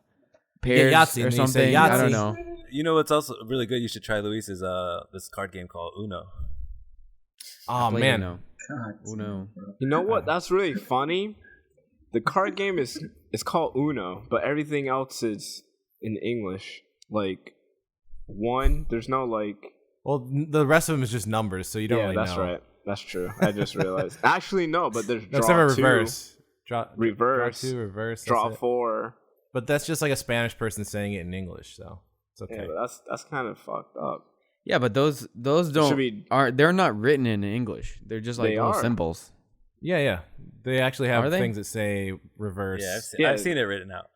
Yahtzee, or and then you say something? I Yahtzee. don't know. You know what's also really good? You should try, Luis. Is this card game called Uno? Oh Played man, Uno. Uno. you know what? That's really funny. The card game is called Uno, but everything else is in English. Like one, there's no like. well, the rest of them is just numbers, so you don't Yeah, really that's know. right. That's true. I just realized. Actually, no, but there's That's draw never two, reverse. Draw reverse, draw two, reverse. draw that's it. 4. But that's just like a Spanish person saying it in English, so it's Yeah, okay. but that's kind of fucked up. Yeah, but those don't be- they're not written in English. They're just like They little are. symbols. Yeah. They actually have Are they? things that say reverse. Yeah. I've seen it written out.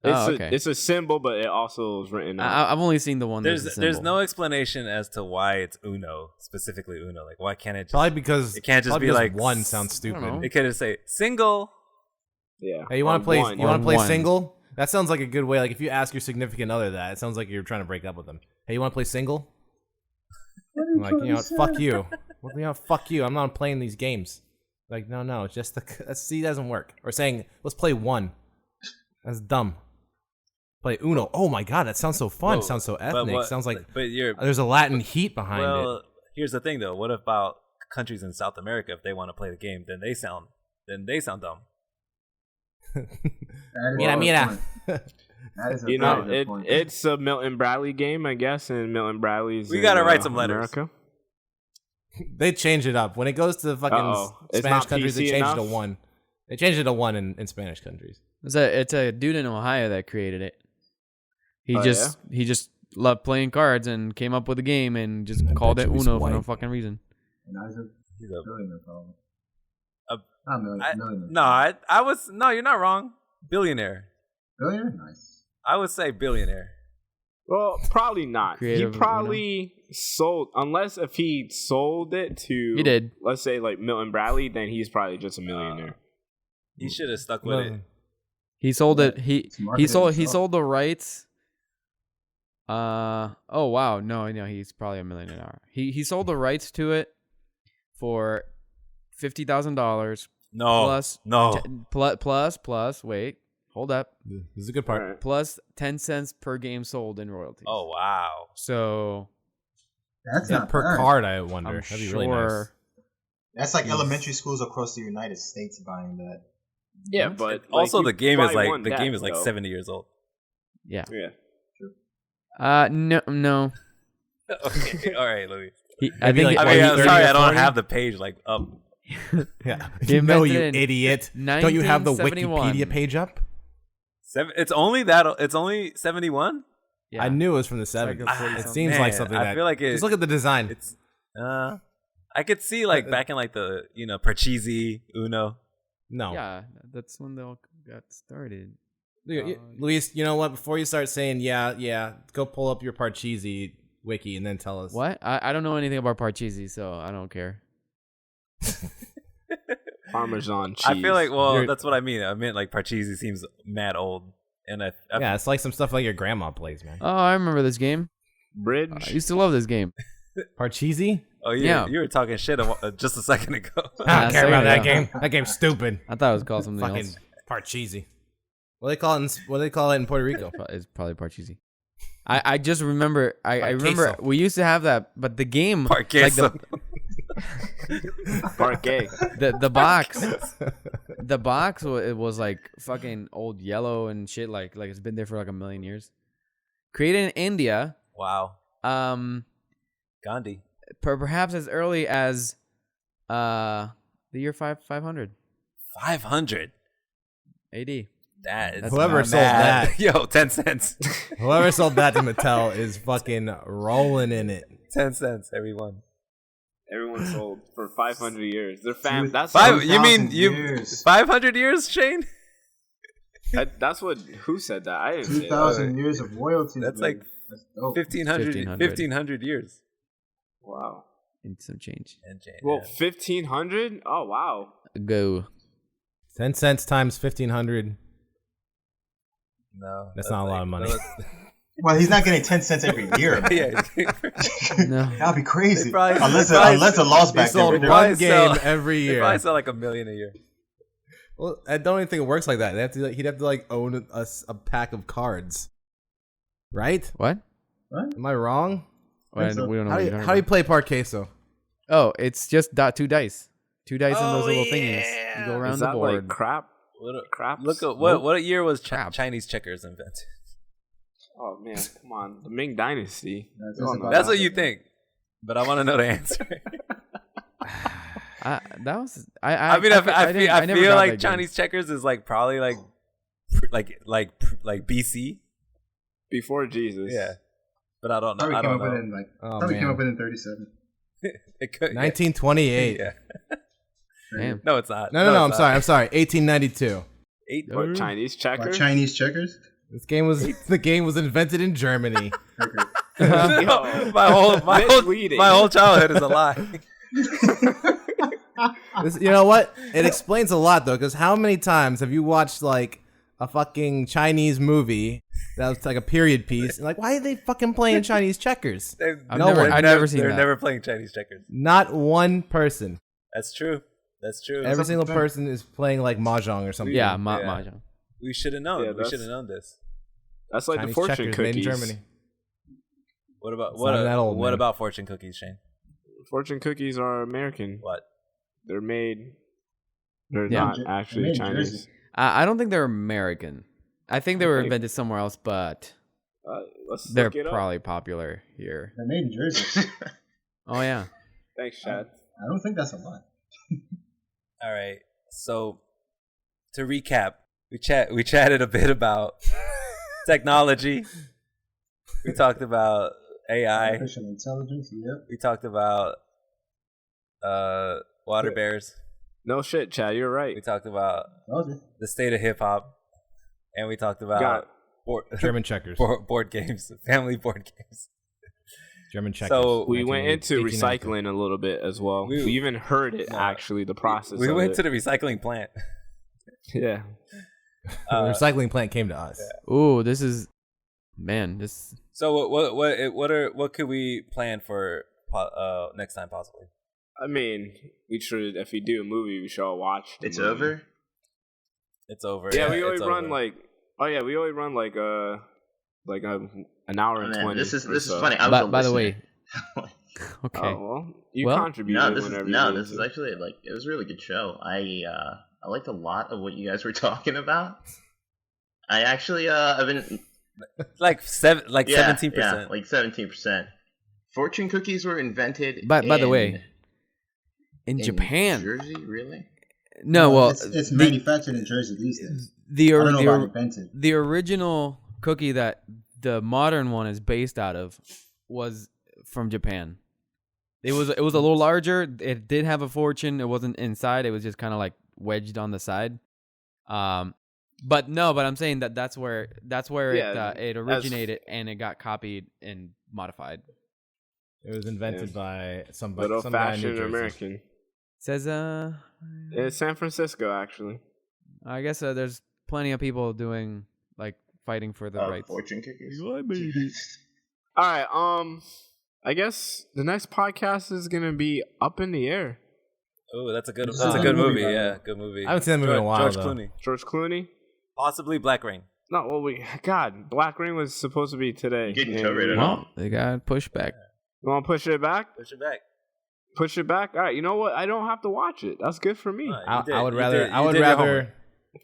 Oh, okay. It's a symbol, but it also is written out. I've only seen the one. There's There's no explanation as to why it's Uno, specifically Uno. Like, why can't it just... Probably because It can't just probably be because like one sounds I don't know. stupid. It could just say single. Yeah. Hey, you want to play? One. You want to play One. single? That sounds like a good way. Like if you ask your significant other that, it sounds like you're trying to break up with them. Hey, you want to play single? I'm like, you know, fuck you. Well, you know, fuck you. I'm not playing these games. Like, no, it's just that doesn't work. Or saying, let's play one. That's dumb. Play Uno. Oh my god, that sounds so fun. Whoa, Sounds so but ethnic. what- Sounds like But you're... there's a Latin heat behind Well, here's the thing, though. What about countries in South America? If they want to play the game, then they sound dumb. it. Mira. That is a You very know, good point. it's a Milton Bradley game, I guess, and Milton Bradley's. We in, gotta write some letters. America. They change it up when it goes to fucking Uh-oh. It's Spanish not countries. They PC change it to enough? one. They changed it to one in Spanish countries. It's a dude in Ohio that created it. He Oh, just loved playing cards and came up with a game and just called it bet you he's Uno for no white. fucking reason. And I was He's a- billionaire, probably. A- Not millionaire. No, you're not wrong. Billionaire. Billionaire? Nice. I would say billionaire. Well, probably not. Creative He probably sold, unless if he sold it to. He did. Let's say like Milton Bradley, then he's probably just a millionaire. He should have stuck with it. He sold it. It's He marketing sold himself. the rights. Oh wow, no, he's probably a millionaire now. He sold the rights to it for $50,000 No. plus No. plus wait, hold up, This is a good part. Alright. plus 10 cents per game sold in royalties. Oh, wow. So That's Yeah, not per bad. card, I wonder. I'm That'd be sure. really nice. That's like elementary schools across the United States buying that. Yeah, but Also, like, the you game is probably like won that, though. 70 years old. Yeah. Yeah. No. Okay. All right, Louis. I think like I What, mean, you I'm 30 sorry, or I don't 40? have the page like up. Yeah, He you know, invented you it in idiot. Don't you have the 1971. Wikipedia page up? It's only that. It's only 71. yeah. I knew it was from the like 70s. a 40 It something. seems Man, like something I that. feel like it- Just look at the design. It's. I could see like back in like the Parcheesi Uno. No. Yeah, that's when they all got started. Luis, you know what? Before you start saying yeah, go pull up your Parcheesi wiki and then tell us. What? I don't know anything about Parcheesi, so I don't care. Parmesan cheese. I feel like You're- that's what I mean. I meant like Parcheesi seems mad old, and I Yeah, it's like some stuff like your grandma plays, man. Oh, I remember this game. bridge. I used to love this game. Parcheesi? Oh Yeah. You were talking shit just a second ago. I don't Yeah, care about that second game. That game's stupid. I thought it was called something Fucking else. Parcheesi. What do they call it in Puerto Rico? It's probably Parcheesi. I just remember. I remember Parqueso. we used to have that, but the game, like Parqueso. Parquet. the box, the box it was like fucking old yellow and shit. Like it's been there for like a million years. Created in India. Wow. Gandhi. Perhaps as early as the year 500 500. AD. That is Whoever not sold bad. that. Yo, 10 cents. Whoever sold that to Mattel is fucking rolling in it. 10 cents, everyone. Everyone's sold for 500 years. They're fam. That's Five? You mean 2,000 you years. 500 years, Shane? that's what. Who said that? I didn't say that. 2,000 years of royalties. That's baby. like That's dope. 1,500 years. Wow. And some change. And Jane, Well, 1,500. Oh wow. Go. 10 cents times 1,500. no, That's not a lot of money. Well, he's not getting 10 cents every year. Man. Yeah, No. That'd be crazy. They probably- Unless they probably- a loss back sold there. probably one game sell- every they year. probably sell like $1 million a year. Well, I don't even think it works like that. They have to, he'd have to like own a pack of cards, right? What? Am I wrong? Well, so. we don't know. How what do you, you're how do talking you play Parqueso? about. Oh, it's just 2 dice. 2 dice in those little thingies. You go around Is the that board. like crap? Crap. Look at what year was Chinese checkers invented? Oh man, come on, the Ming Dynasty. That's Oh, just no. about- That's what you think, but I want to know the answer. That was. I mean, I never feel got like that Chinese checkers is like probably like BC. Before Jesus. Yeah, but I don't know. Probably I came don't up with know. it in like. Oh, Probably came man. up with it in 37. It could, 1928. Yeah. Damn. No, it's not. No, it's I'm not. sorry. 1892. What, Chinese What, checkers? Chinese checkers? This game was the game was invented in Germany. Yo, my misleading. whole childhood is a lie. You know what? It explains a lot though, because how many times have you watched like a fucking Chinese movie that was like a period piece? And like, why are they fucking playing Chinese checkers? I've never seen They're that. never playing Chinese checkers. Not one person. That's true. That's true. Every single person is playing like mahjong or something. Yeah, Yeah. mahjong. We should have known. Yeah, we that's- should have known this. That's like Chinese the fortune checkers made in cookies. Germany. What about It's not that old, what man. about fortune cookies, Shane? Fortune cookies are American. What? They're made. They're Yeah. not actually Made in Chinese. Jersey. I don't think they're American. I think they were Okay. invented somewhere else, but Let's they're look it up. probably popular here. They're made in Jersey. Oh yeah. Thanks, Chad. I don't think that's a lie. All right. So to recap, we chatted a bit about technology. We talked about AI. Artificial intelligence, yep. We talked about water bears. No shit, Chad. You're right. We talked about Told you. the state of hip hop, and we talked about Got German checkers. board games, family board games. German checkers. So We went into 1892. recycling a little bit as well. We- We even heard it No. actually, the process. We of went it. to the recycling plant. yeah. The recycling plant came to us. Ooh, this is man. This So what could we plan for next time possibly? I mean, we should. If we do a movie, we should all watch. The It's movie. over. It's over. Yeah, we always it's run over. like. Oh yeah, we always run like an hour and Man, 20. this is or so. funny. I was a by the listener. way. Okay. Oh well, you Well- contributed. No, this is whenever you this is needed to. actually like it was a really good show. I liked a lot of what you guys were talking about. I actually I've been like 17%. yeah, like 17%. Fortune cookies were invented. By the in- way, in Japan. Jersey, really? No, well, it's manufactured in Jersey these days. the I don't know about the, invented. the original cookie that the modern one is based out of was from Japan. It was a little larger. It did have a fortune. It wasn't inside. It was just kind of like wedged on the side. But I'm saying that's where Yeah, it originated and it got copied and modified. It was invented by somebody. Little some guy in New fashioned Jersey. American. It says It's San Francisco, actually. I guess there's plenty of people doing like fighting for the rights. Fortune cookies. I made it. All right. I guess the next podcast is gonna be Up in the Air. Oh, that's a good It's that's a a good good movie. movie, Yeah, good movie. I haven't seen that movie in a while, George though. Clooney. George Clooney. Possibly Black Rain. No, well, God, Black Rain was supposed to be today. Getting And covered at we- all. Well, they got pushed back. You want to push it back? Push it back. Push it back. All right. You know what? I don't have to watch it. That's good for me. Right. I would You rather. did- I you would did your rather. homework.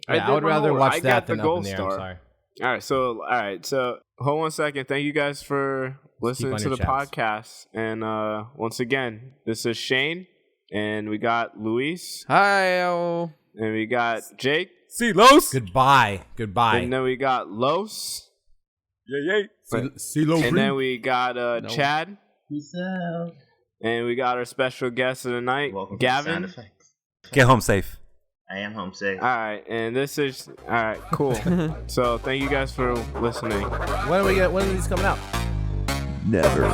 I Yeah, I did would my rather homework. watch I that got the than Up gold in the Air. star. I'm sorry. All right. So hold 1 second. Thank you guys for listening on to your the chats. podcast. And once again, this is Shane, and we got Luis, Hi. and we got Jake, See Los. Goodbye. and Goodbye. then we got Los, Yeah. CeeLo and then we got Chad, Peace out. And we got our special guest of the night, Welcome to the sound Gavin. effects. Get home safe. I am home safe. All right, and this is all right. Cool. So thank you guys for listening. When are these coming out? Never.